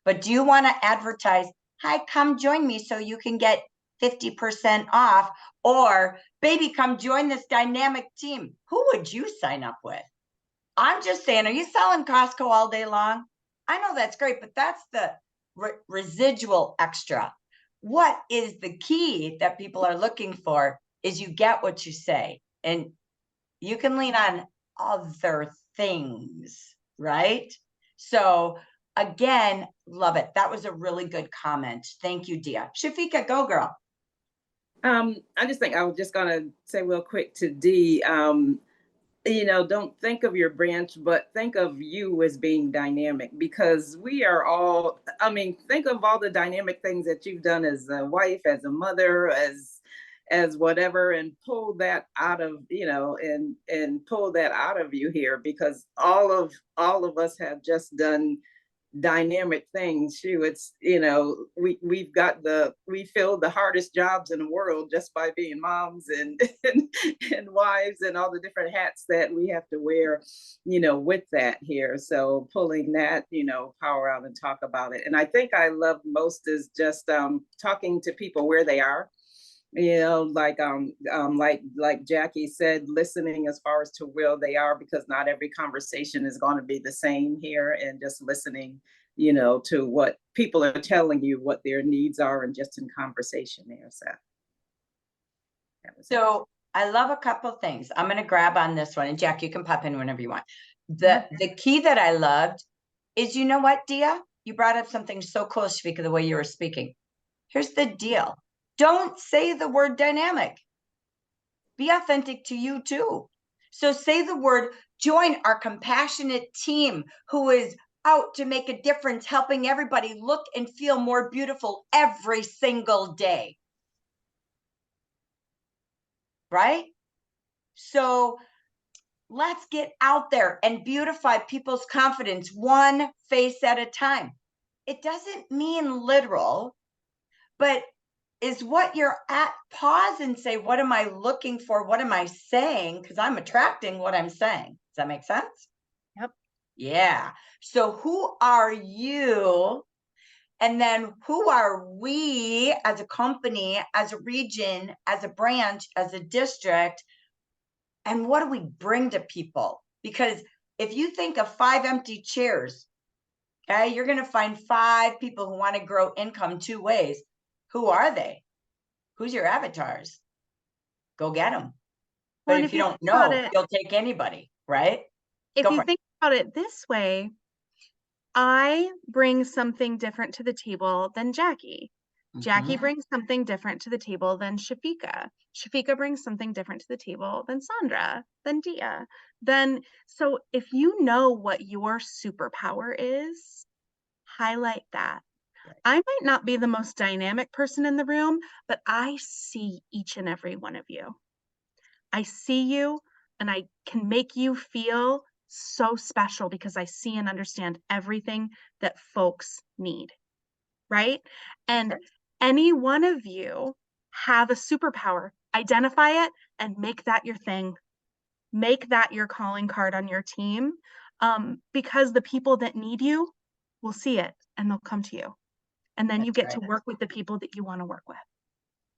But do you want to advertise, hi, come join me so you can get 50% off, or baby, come join this dynamic team? Who would you sign up with? I'm just saying, are you selling Costco all day long? I know that's great, but that's the residual extra. What is the key that people are looking for is you get what you say, and you can lean on other things, right? So again, love it. That was a really good comment. Thank you, Dia. Shafika, go girl. I just think I was just gonna say real quick to Dee, you know, don't think of your branch, but think of you as being dynamic, because we are all, I mean, think of all the dynamic things that you've done as a wife, as a mother, as whatever, and pull that out of, you know, and pull that out of you here, because all of us have just done dynamic things. It's, we fill the hardest jobs in the world just by being moms and, and wives and all the different hats that we have to wear, with that here. So pulling that, power out and talk about it. And I think I love most is just talking to people where they are. Like Jackie said, listening as far as to where they are, because not every conversation is going to be the same here, and just listening, to what people are telling you, what their needs are, and just in conversation there. So I love a couple things. I'm going to grab on this one, and Jack, you can pop in whenever you want. The key that I loved is, you know what, Dia? You brought up something so cool, Shafika, the way you were speaking. Here's the deal. Don't say the word dynamic. Be authentic to you too. So say the word, join our compassionate team who is out to make a difference, helping everybody look and feel more beautiful every single day. Right? So let's get out there and beautify people's confidence one face at a time. It doesn't mean literal, but is what you're at, pause and say, what am I looking for? What am I saying? Because I'm attracting what I'm saying. Does that make sense? Yep. Yeah. So who are you? And then who are we as a company, as a region, as a branch, as a district? And what do we bring to people? Because if you think of 5 empty chairs, okay, you're going to find 5 people who want to grow income 2 ways. Who are they? Who's your avatars? Go get them. But Well, if you don't think about know, it- you'll take anybody, right? If Go you for it. think about it this way, I bring something different to the table than Jackie. Jackie Mhm. brings something different to the table than Shafika. Shafika brings something different to the table than Sandra, than Dia. So if you know what your superpower is, highlight that. Right. I might not be the most dynamic person in the room, but I see each and every one of you. I see you, and I can make you feel so special because I see and understand everything that folks need, right? And any one of you have a superpower. Identify it and make that your thing. Make that your calling card on your team, because the people that need you will see it and they'll come to you. And then you That's get to right. work with the people that you want to work with.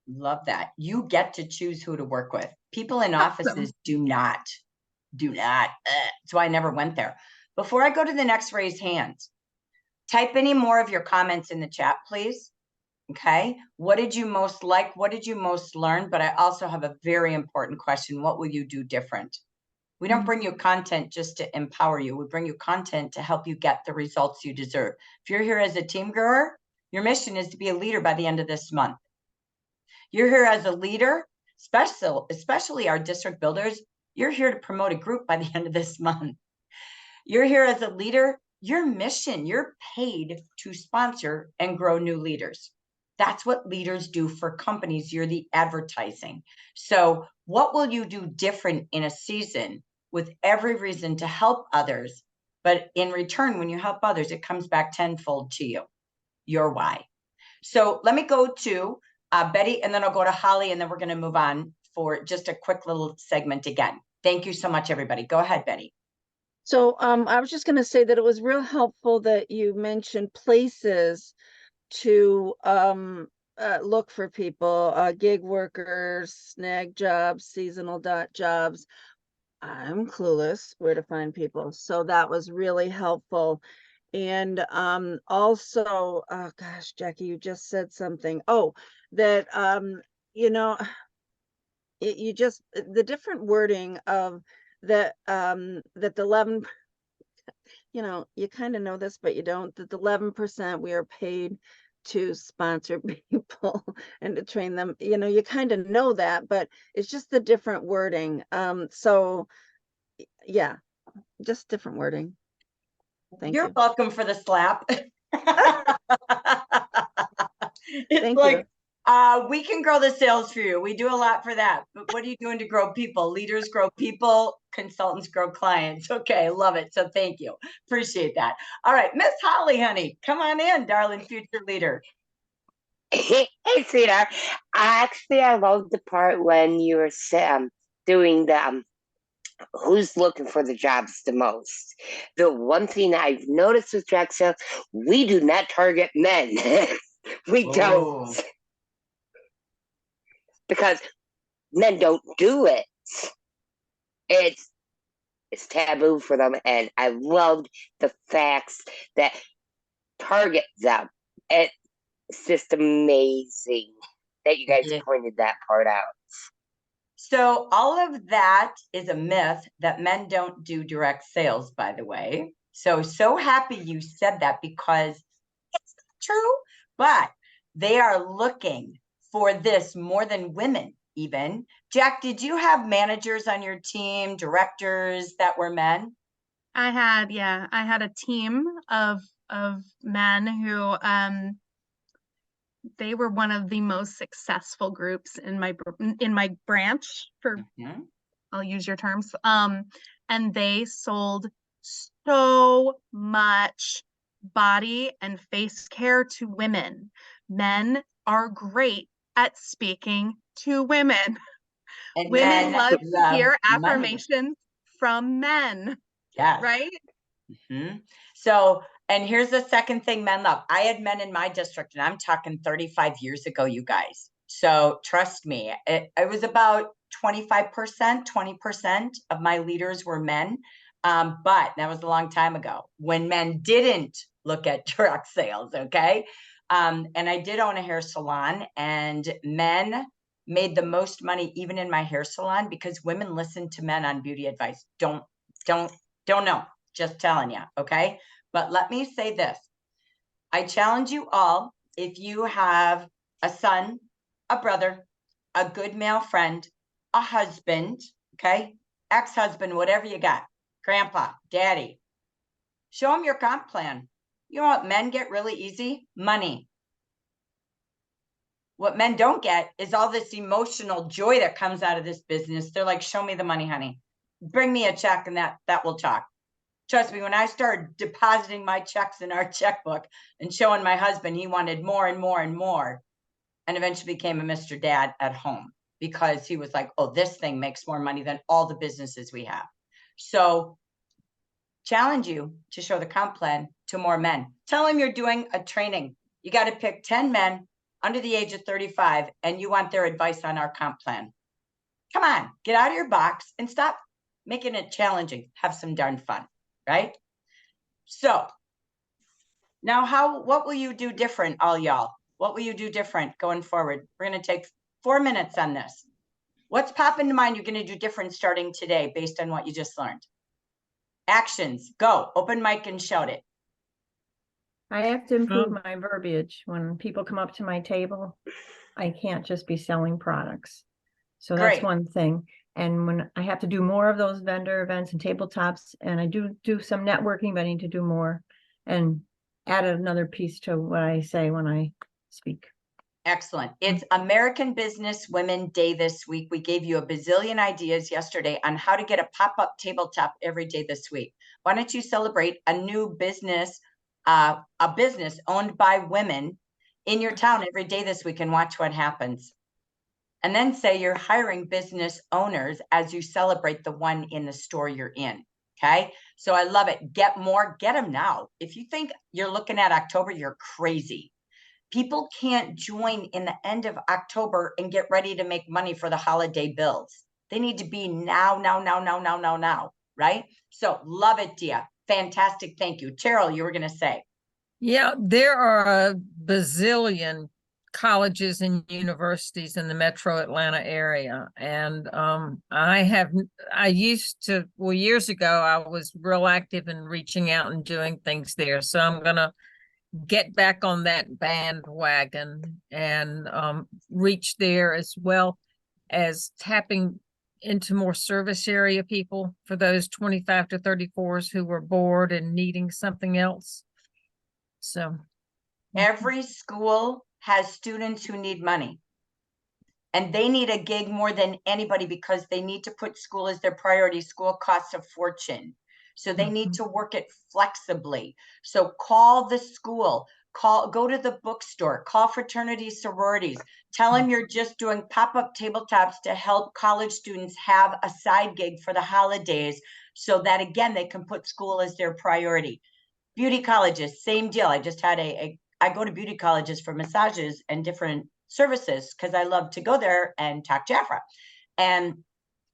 Love that. You get to choose who to work with. People in Awesome. offices do not. That's why I never went there. Before I go to the next raise hands, type any more of your comments in the chat, please. Okay. What did you most like? What did you most learn? But I also have a very important question. What will you do different? We don't bring you content just to empower you. We bring you content to help you get the results you deserve. If you're here as a team grower, your mission is to be a leader by the end of this month. You're here as a leader, especially our district builders. You're here to promote a group by the end of this month. You're here as a leader. Your mission, you're paid to sponsor and grow new leaders. That's what leaders do for companies. You're the advertising. So what will you do different in a season with every reason to help others? But in return, when you help others, it comes back tenfold to you. Your why. So let me go to Betty, and then I'll go to Holly, and then we're going to move on for just a quick little segment again. Thank you so much, everybody. Go ahead, Betty. So I was just going to say that it was real helpful that you mentioned places to look for people, gig workers, snag jobs, seasonal jobs. I'm clueless where to find people. So that was really helpful. And also, oh gosh, Jackie, you just said something. Oh, that you know, you just the different wording of that that the 11, you kind of know this, but you don't, that the 11% we are paid to sponsor people and to train them. You kind of know that, but it's just the different wording. So yeah, just different wording. Thank You're you. welcome for the slap. It's Thank like, you. We can grow the sales for you. We do a lot for that. But what are you doing to grow people? Leaders grow people, consultants grow clients. Okay, love it. So thank you. Appreciate that. All right, Miss Holly, honey, come on in, darling future leader. Hey, sweetheart. Actually, I love the part when you were doing the who's looking for the jobs the most. The one thing I've noticed with direct sales, we do not target men. We don't, Oh, because men don't do it. It's taboo for them, and I loved the facts that target them. It's just amazing that you guys yeah. pointed that part out. So all of that is a myth that men don't do direct sales, by the way. So happy you said that because it's not true, but they are looking for this more than women even. Jack, did you have managers on your team, directors that were men? I had a team of men who they were one of the most successful groups in my branch, for Mhm. I'll use your terms. And they sold so much body and face care to women. Men are great at speaking to women. And Women men love to hear money. affirmations from men, Yes. right? Mhm. So, and here's the second thing men love. I had men in my district, and I'm talking 35 years ago, you guys. So trust me, it was about 25%, 20% of my leaders were men. But that was a long time ago when men didn't look at direct sales. Okay. And I did own a hair salon, and men made the most money even in my hair salon because women listen to men on beauty advice. Don't know. Just telling you, okay? But let me say this. I challenge you all, if you have a son, a brother, a good male friend, a husband, okay? Ex-husband, whatever you got, grandpa, daddy, show them your comp plan. You know what men get really easy? Money. What men don't get is all this emotional joy that comes out of this business. They're like, show me the money, honey. Bring me a check and that will talk. Trust me, when I started depositing my checks in our checkbook and showing my husband he wanted more and more and more, and eventually became a Mr. Dad at home because he was like, oh, this thing makes more money than all the businesses we have. So challenge you to show the comp plan to more men. Tell them you're doing a training. You got to pick 10 men under the age of 35 and you want their advice on our comp plan. Come on, get out of your box and stop making it challenging. Have some darn fun. Right? So now what will you do different, all y'all? What will you do different going forward? We're going to take 4 minutes on this. What's popping to mind you're going to do different starting today based on what you just learned? Actions, go, open mic and shout it. I have to improve my verbiage. When people come up to my table, I can't just be selling products. So that's Great. one thing. And when I have to do more of those vendor events and tabletops, and I do some networking, but I need to do more and add another piece to what I say when I speak. Excellent. It's American Business Women Day this week. We gave you a bazillion ideas yesterday on how to get a pop-up tabletop every day this week. Why don't you celebrate a new business, a business owned by women in your town every day this week and watch what happens. And then say you're hiring business owners as you celebrate the one in the store you're in. Okay. So I love it. Get more, get them now. If you think you're looking at October, you're crazy. People can't join in the end of October and get ready to make money for the holiday bills. They need to be now, right? So love it, Dia. Fantastic. Thank you. Cheryl, you were going to say. Yeah, there are a bazillion colleges and universities in the metro Atlanta area. And I used to, well, years ago, I was real active in reaching out and doing things there. So I'm going to get back on that bandwagon and reach there, as well as tapping into more service area people for those 25 to 34s who were bored and needing something else. So every school has students who need money. And they need a gig more than anybody because they need to put school as their priority. School costs a fortune. So they need to work it flexibly. So call the school, go to the bookstore, call fraternities, sororities, tell them you're just doing pop-up tabletops to help college students have a side gig for the holidays so that, again, they can put school as their priority. Beauty colleges, same deal. I just had I go to beauty colleges for massages and different services because I love to go there and talk Jafra. And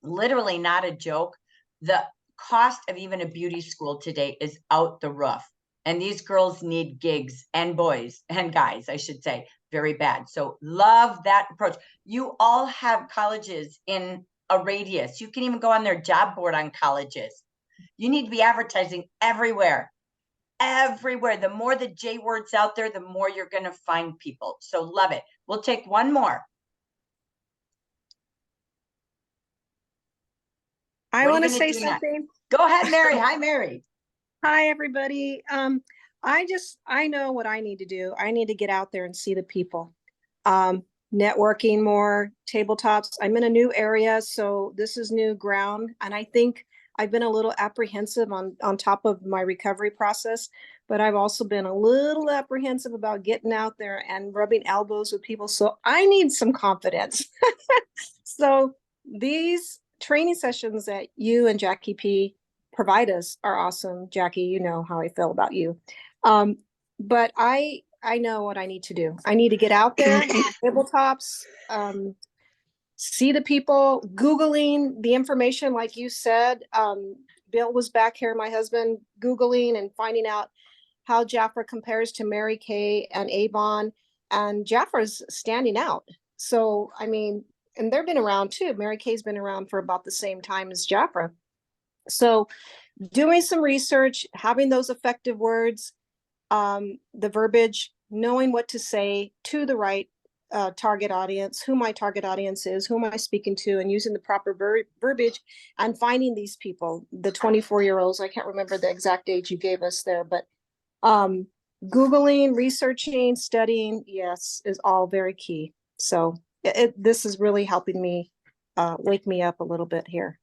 literally, not a joke, the cost of even a beauty school today is out the roof. And these girls need gigs, and boys and guys, I should say, very bad. So love that approach. You all have colleges in a radius. You can even go on their job board on colleges. You need to be advertising everywhere. Everywhere. The more the J words out there, the more you're going to find people. So love it. We'll take one more. I What are you want to gonna say do next? something. Go ahead, Mary. Hi, Mary. Hi, everybody. I know what I need to do. I need to get out there and see the people. Networking more, tabletops. I'm in a new area, so this is new ground. And I think I've been a little apprehensive on top of my recovery process, but I've also been a little apprehensive about getting out there and rubbing elbows with people. So I need some confidence. So these training sessions that you and Jackie P provide us are awesome. Jackie, you know how I feel about you. But I know what I need to do. I need to get out there, tabletops, see the people, Googling the information, like you said. Bill was back here, my husband, Googling and finding out how Jafra compares to Mary Kay and Avon, and Jafra's standing out. So, I mean, and they've been around too. Mary Kay's been around for about the same time as Jafra. So doing some research, having those effective words, the verbiage, knowing what to say to the right target audience, who my target audience is, who am I speaking to, and using the proper verbiage and finding these people, the 24-year-olds. I can't remember the exact age you gave us there, but Googling, researching, studying, yes, is all very key. So this is really helping me wake me up a little bit here.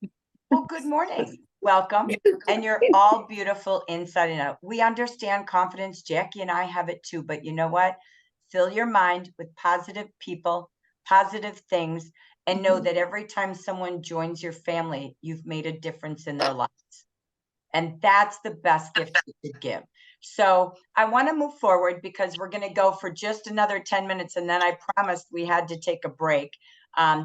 Well, good morning. Welcome. And you're all beautiful inside and out. We understand confidence. Jackie and I have it too. But you know what? Fill your mind with positive people, positive things, and know that every time someone joins your family, you've made a difference in their lives. And that's the best gift you could give. So I want to move forward because we're going to go for just another 10 minutes. And then I promised we had to take a break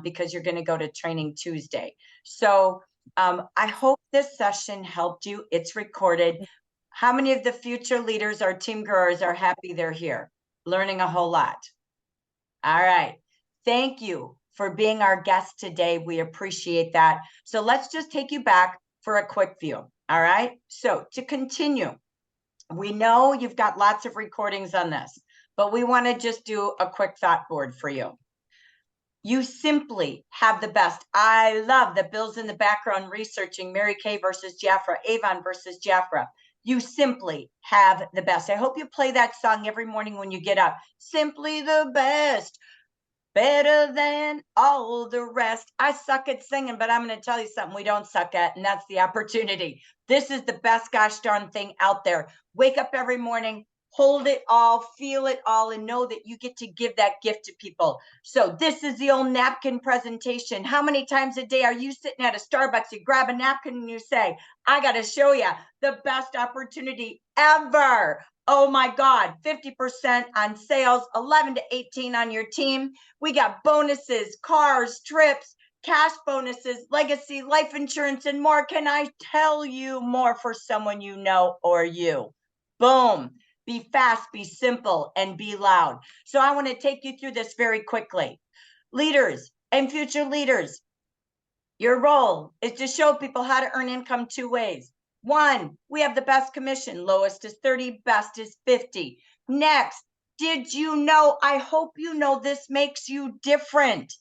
because you're going to go to Training Tuesday. So I hope this session helped you. It's recorded. How many of the future leaders or team growers are happy they're here, learning a whole lot? All right. Thank you for being our guest today. We appreciate that. So let's just take you back for a quick view. All right. So to continue, we know you've got lots of recordings on this, but we want to just do a quick thought board for you. You simply have the best. I love that Bill's in the background researching Mary Kay versus Jafra, Avon versus Jafra. You simply have the best. I hope you play that song every morning when you get up. Simply the best, better than all the rest. I suck at singing, but I'm going to tell you something we don't suck at, and that's the opportunity. This is the best gosh darn thing out there. Wake up every morning, hold it all, feel it all, and know that you get to give that gift to people. So this is the old napkin presentation. How many times a day are you sitting at a Starbucks, you grab a napkin and you say, I got to show you the best opportunity ever. Oh my God, 50% on sales, 11 to 18 on your team. We got bonuses, cars, trips, cash bonuses, legacy, life insurance, and more. Can I tell you more for someone you know or you? Boom. Be fast, be simple, and be loud. So I want to take you through this very quickly. Leaders and future leaders, your role is to show people how to earn income two ways. One, we have the best commission. Lowest is 30, best is 50. Next, did you know, I hope you know this makes you different.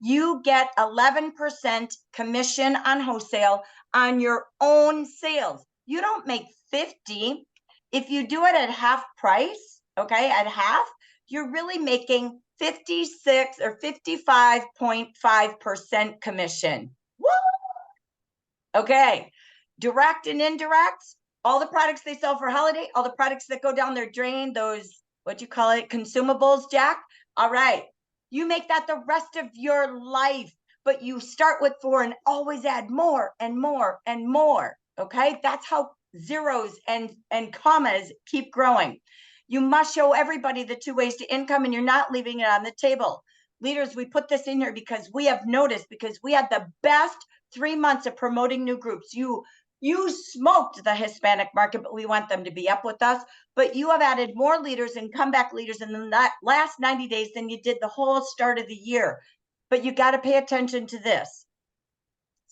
You get 11% commission on wholesale on your own sales. You don't make 50. If you do it at half price, okay, at half, you're really making 56 or 55.5% commission. Woo! Okay, direct and indirects, all the products they sell for holiday, all the products that go down their drain, those, what you call it, consumables, Jack? All right, you make that the rest of your life, but you start with 4 and always add more and more and more, okay? That's how zeros and commas keep growing. You must show everybody the 2 ways to income, and you're not leaving it on the table. Leaders, we put this in here because we have noticed, because we had the best 3 months of promoting new groups. You smoked the Hispanic market, but we want them to be up with us. But you have added more leaders and comeback leaders in the last 90 days than you did the whole start of the year. But you got to pay attention to this.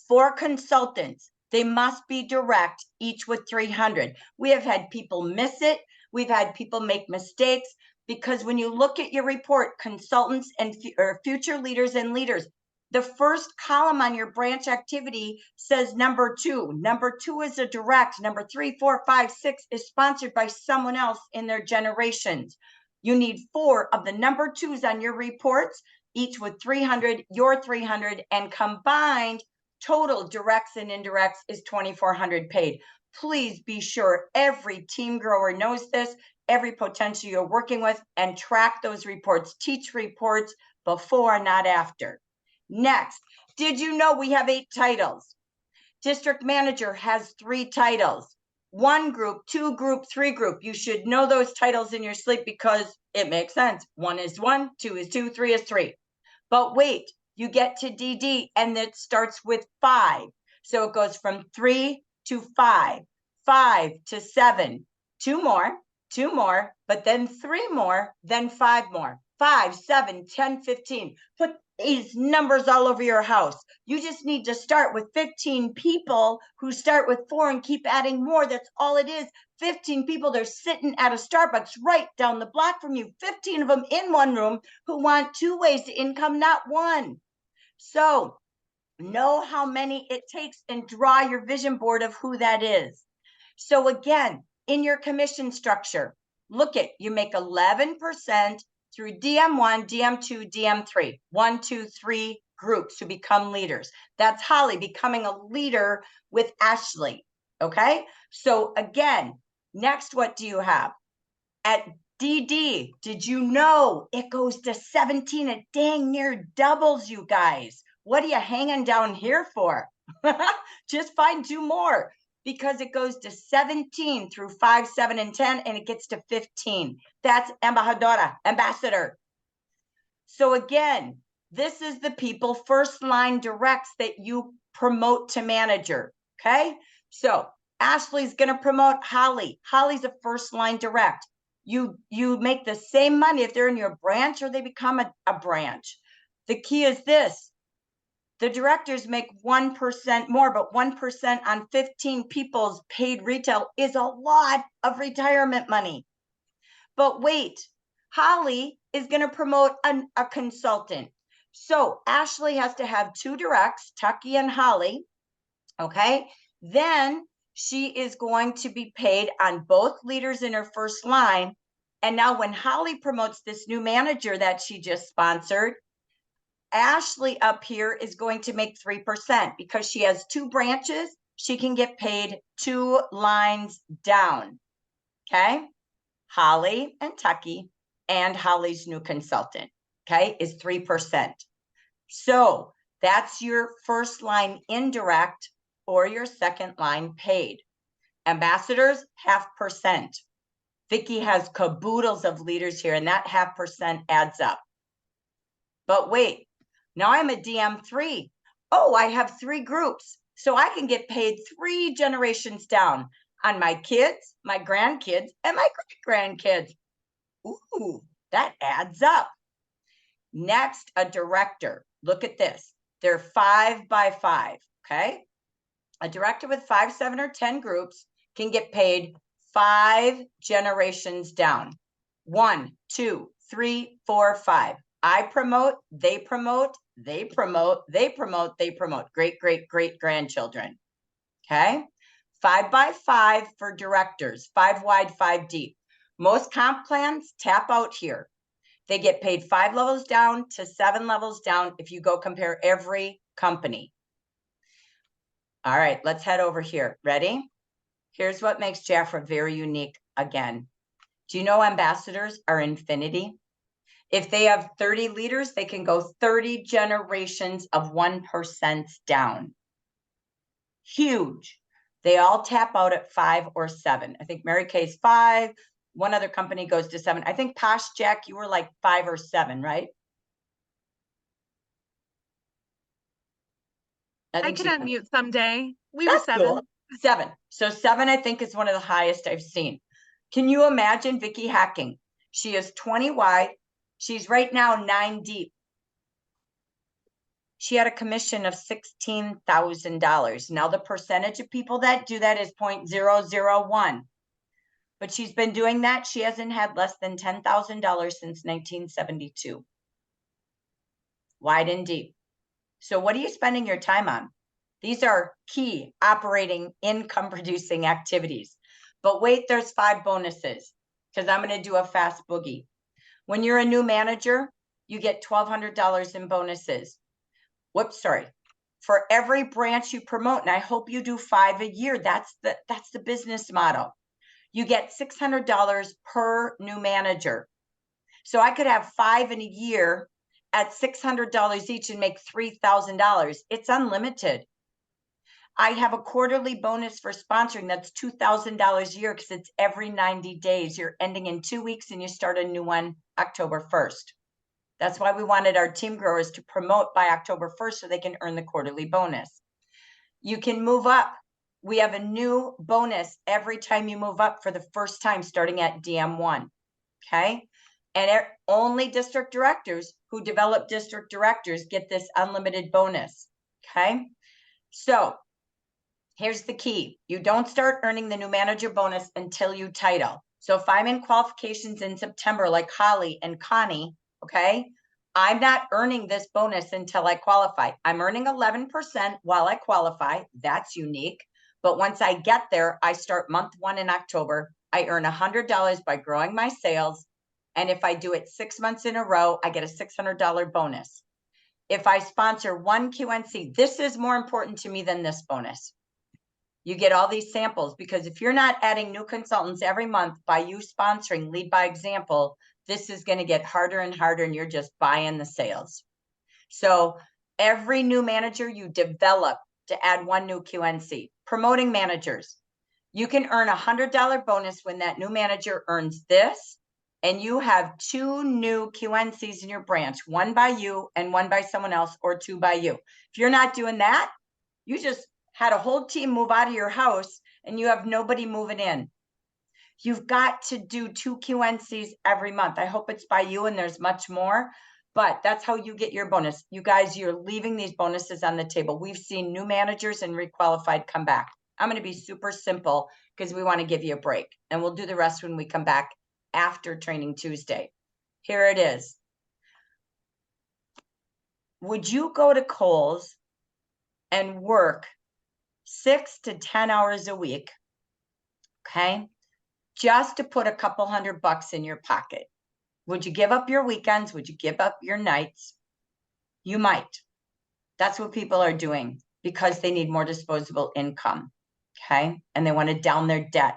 For consultants, they must be direct, each with 300. We have had people miss it. We've had people make mistakes, because when you look at your report, consultants and future leaders and leaders, the first column on your branch activity says number 2. Number 2 is a direct. Number 3, 4, 5, 6 is sponsored by someone else in their generations. You need 4 of the number 2s on your reports, each with 300, your 300, and combined total directs and indirects is 2,400 paid. Please be sure every team grower knows this, every potential you're working with, and track those reports. Teach reports before, not after. Next, did you know we have 8 titles? District manager has 3 titles. 1 group, 2 group, 3 group. You should know those titles in your sleep because it makes sense. 1 is 1, 2 is 2, 3 is 3. But wait, you get to DD and it starts with 5. So it goes from 3 to 5, 5 to 7, 2 more, but then 3 more, then 5 more, 5, 7, 10, 15. Put these numbers all over your house. You just need to start with 15 people who start with 4 and keep adding more. That's all it is. 15 people, they're sitting at a Starbucks right down the block from you, 15 of them in one room who want 2 ways to income, not 1. So know how many it takes and draw your vision board of who that is. So again, in your commission structure, look at, you make 11% through DM1, DM2, DM3, 1, 2, 3 groups who become leaders. That's Holly becoming a leader with Ashley. Okay. So again, next, what do you have? At DD, did you know it goes to 17? It dang near doubles, you guys. What are you hanging down here for? Just find 2 more, because it goes to 17 through 5, 7, and 10, and it gets to 15. That's embajadora, ambassador. So again, this is the people first line directs that you promote to manager, okay? So Ashley's gonna promote Holly. Holly's a first line direct. You make the same money if they're in your branch or they become a branch. The key is this. The directors make 1% more, but 1% on 15 people's paid retail is a lot of retirement money. But wait, Holly is going to promote a consultant. So Ashley has to have 2 directs, Tucky and Holly. Okay. Then she is going to be paid on both leaders in her first line. And now when Holly promotes this new manager that she just sponsored, Ashley up here is going to make 3% because she has 2 branches. She can get paid 2 lines down. Okay. Holly and Tucky and Holly's new consultant, okay, is 3%. So that's your first line indirect or your second line paid. Ambassadors, 0.5%. Vicki has caboodles of leaders here, and that 0.5% adds up. But wait, now I'm a DM3. Oh, I have 3 groups. So I can get paid 3 generations down on my kids, my grandkids, and my great-grandkids. Ooh, that adds up. Next, a director. Look at this. They're 5 by 5, okay? A director with 5, 7, or 10 groups can get paid 5 generations down. 1, 2, 3, 4, 5. I promote, they promote, they promote, they promote, they promote. Great, great, great grandchildren. Okay? 5 by 5 for directors, 5 wide, 5 deep. Most comp plans tap out here. They get paid 5 levels down to 7 levels down if you go compare every company. All right, let's head over here. Ready? Here's what makes Jafra very unique again. Do you know ambassadors are infinity? If they have 30 leaders, they can go 30 generations of 1% down. Huge. They all tap out at 5 or 7. I think Mary Kay's 5. One other company goes to 7. I think Posh Jack, you were like 5 or 7, right? I think could she- unmute someday. We were That's 7. cool. 7. So 7, I think, is one of the highest I've seen. Can you imagine Vicki Hacking? She is 20 wide. She's right now 9 deep. She had a commission of $16,000. Now the percentage of people that do that is 0.001. But she's been doing that. She hasn't had less than $10,000 since 1972. Wide and deep. So what are you spending your time on? These are key operating income producing activities. But wait, there's 5 bonuses because I'm going to do a fast boogie. When you're a new manager, you get $1,200 in bonuses. Whoops, sorry. For every branch you promote, and I hope you do 5 a year. That's the business model. You get $600 per new manager. So I could have 5 in a year at $600 each and make $3,000. It's unlimited. I have a quarterly bonus for sponsoring. That's $2,000 a year because it's every 90 days. You're ending in 2 weeks and you start a new one October 1st. That's why we wanted our team growers to promote by October 1st so they can earn the quarterly bonus. You can move up. We have a new bonus every time you move up for the first time starting at DM1, okay? And only district directors who develop district directors get this unlimited bonus, okay? So here's the key. You don't start earning the new manager bonus until you title. So if I'm in qualifications in September, like Holly and Connie, okay, I'm not earning this bonus until I qualify. I'm earning 11% while I qualify. That's unique. But once I get there, I start month 1 in October. I earn $100 by growing my sales. And if I do it 6 months in a row, I get a $600 bonus. If I sponsor 1 QNC, this is more important to me than this bonus. You get all these samples because if you're not adding new consultants every month by you sponsoring Lead by Example, this is going to get harder and harder and you're just buying the sales. So every new manager you develop to add 1 new QNC. Promoting managers. You can earn a $100 bonus when that new manager earns this and you have 2 new QNCs in your branch, 1 by you and 1 by someone else or 2 by you. If you're not doing that, you just had a whole team move out of your house and you have nobody moving in. You've got to do 2 QNCs every month. I hope it's by you and there's much more, but that's how you get your bonus. You guys, you're leaving these bonuses on the table. We've seen new managers and requalified come back. I'm going to be super simple because we want to give you a break and we'll do the rest when we come back after Training Tuesday. Here it is. Would you go to Kohl's and work 6 to 10 hours a week, okay, just to put a couple $100 in your pocket? Would you give up your weekends? Would you give up your nights? You might. That's what people are doing because they need more disposable income, okay? And they want to down their debt.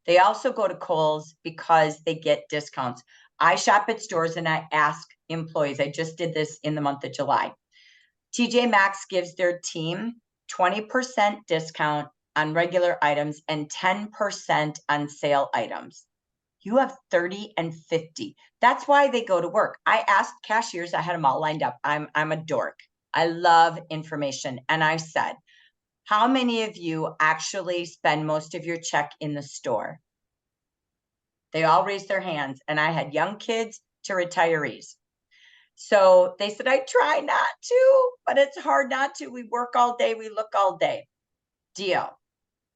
They also go to Kohl's because they get discounts. I shop at stores and I ask employees. I just did this in the month of July. TJ Maxx gives their team 20% discount on regular items and 10% on sale items. You have 30 and 50. That's why they go to work. I asked cashiers, I had them all lined up. I'm a dork. I love information. And I said, how many of you actually spend most of your check in the store? They all raised their hands and I had young kids to retirees. So they said, I try not to, but it's hard not to. We work all day. We look all day. Deal.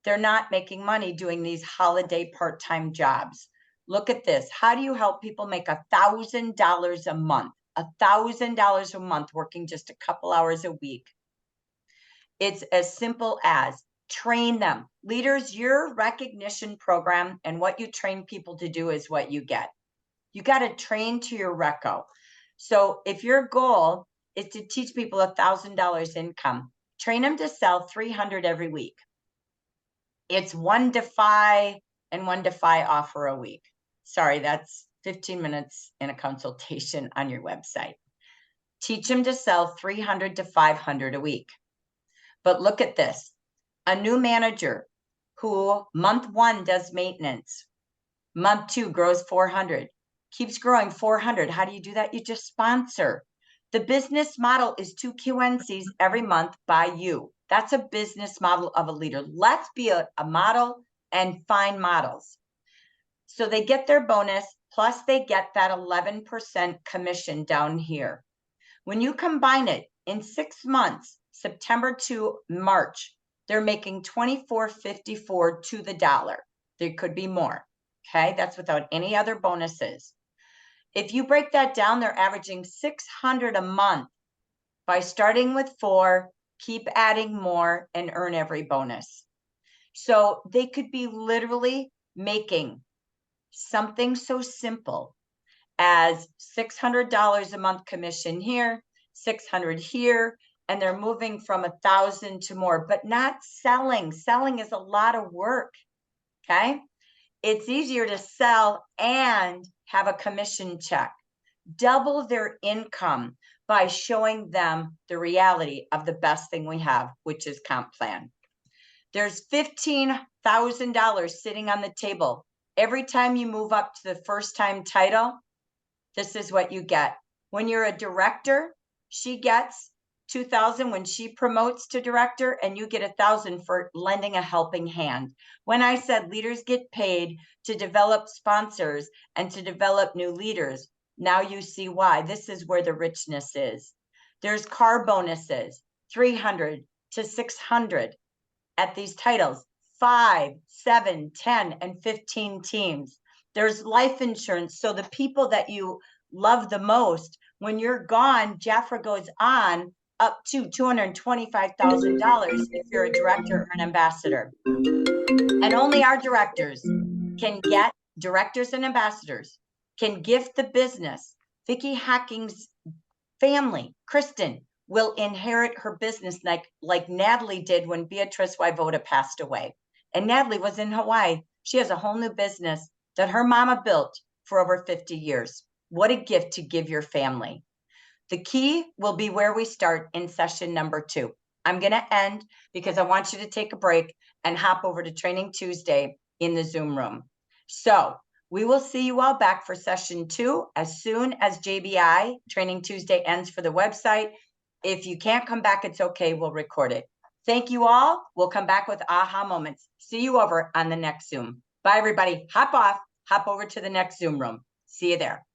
They're not making money doing these holiday part-time jobs. Look at this. How do you help people make $1,000 a month? $1,000 a month working just a couple hours a week. It's as simple as train them. Leaders, your recognition program and what you train people to do is what you get. You got to train to your reco. So if your goal is to teach people $1,000 income, train them to sell 300 every week. It's 1 defy and 1 defy offer a week. Sorry, that's 15 minutes in a consultation on your website. Teach them to sell 300 to 500 a week. But look at this. A new manager who month 1 does maintenance, month 2 grows 400, keeps growing 400. How do you do that? You just sponsor. The business model is 2 QNCs every month by you. That's a business model of a leader. Let's be a model and find models. So they get their bonus, plus they get that 11% commission down here. When you combine it in 6 months, September to March, they're making $24.54 to the dollar. There could be more. Okay, that's without any other bonuses. If you break that down, they're averaging $600 a month by starting with 4, keep adding more, and earn every bonus. So they could be literally making something so simple as $600 a month commission here, 600 here, and they're moving from 1,000 to more, but not selling. Selling is a lot of work, okay? It's easier to sell and have a commission check. Double their income by showing them the reality of the best thing we have, which is comp plan. There's $15,000 sitting on the table. Every time you move up to the first time title, this is what you get. When you're a director, she gets $2,000 when she promotes to director, and you get $1,000 for lending a helping hand. When I said leaders get paid to develop sponsors and to develop new leaders, now you see why. This is where the richness is. There's car bonuses, 300 to 600 at these titles, 5, 7, 10, and 15 teams. There's life insurance. So the people that you love the most, when you're gone, Jafra goes on up to $225,000 if you're a director or an ambassador. And only our directors can get, directors and ambassadors can gift the business. Vicki Hacking's family, Kristen, will inherit her business like Natalie did when Beatrice Waivoda passed away. And Natalie was in Hawaii. She has a whole new business that her mama built for over 50 years. What a gift to give your family. The key will be where we start in session number 2. I'm going to end because I want you to take a break and hop over to Training Tuesday in the Zoom room. So we will see you all back for session 2 as soon as JBI, Training Tuesday, ends for the website. If you can't come back, it's okay. We'll record it. Thank you all. We'll come back with aha moments. See you over on the next Zoom. Bye, everybody. Hop off, hop over to the next Zoom room. See you there.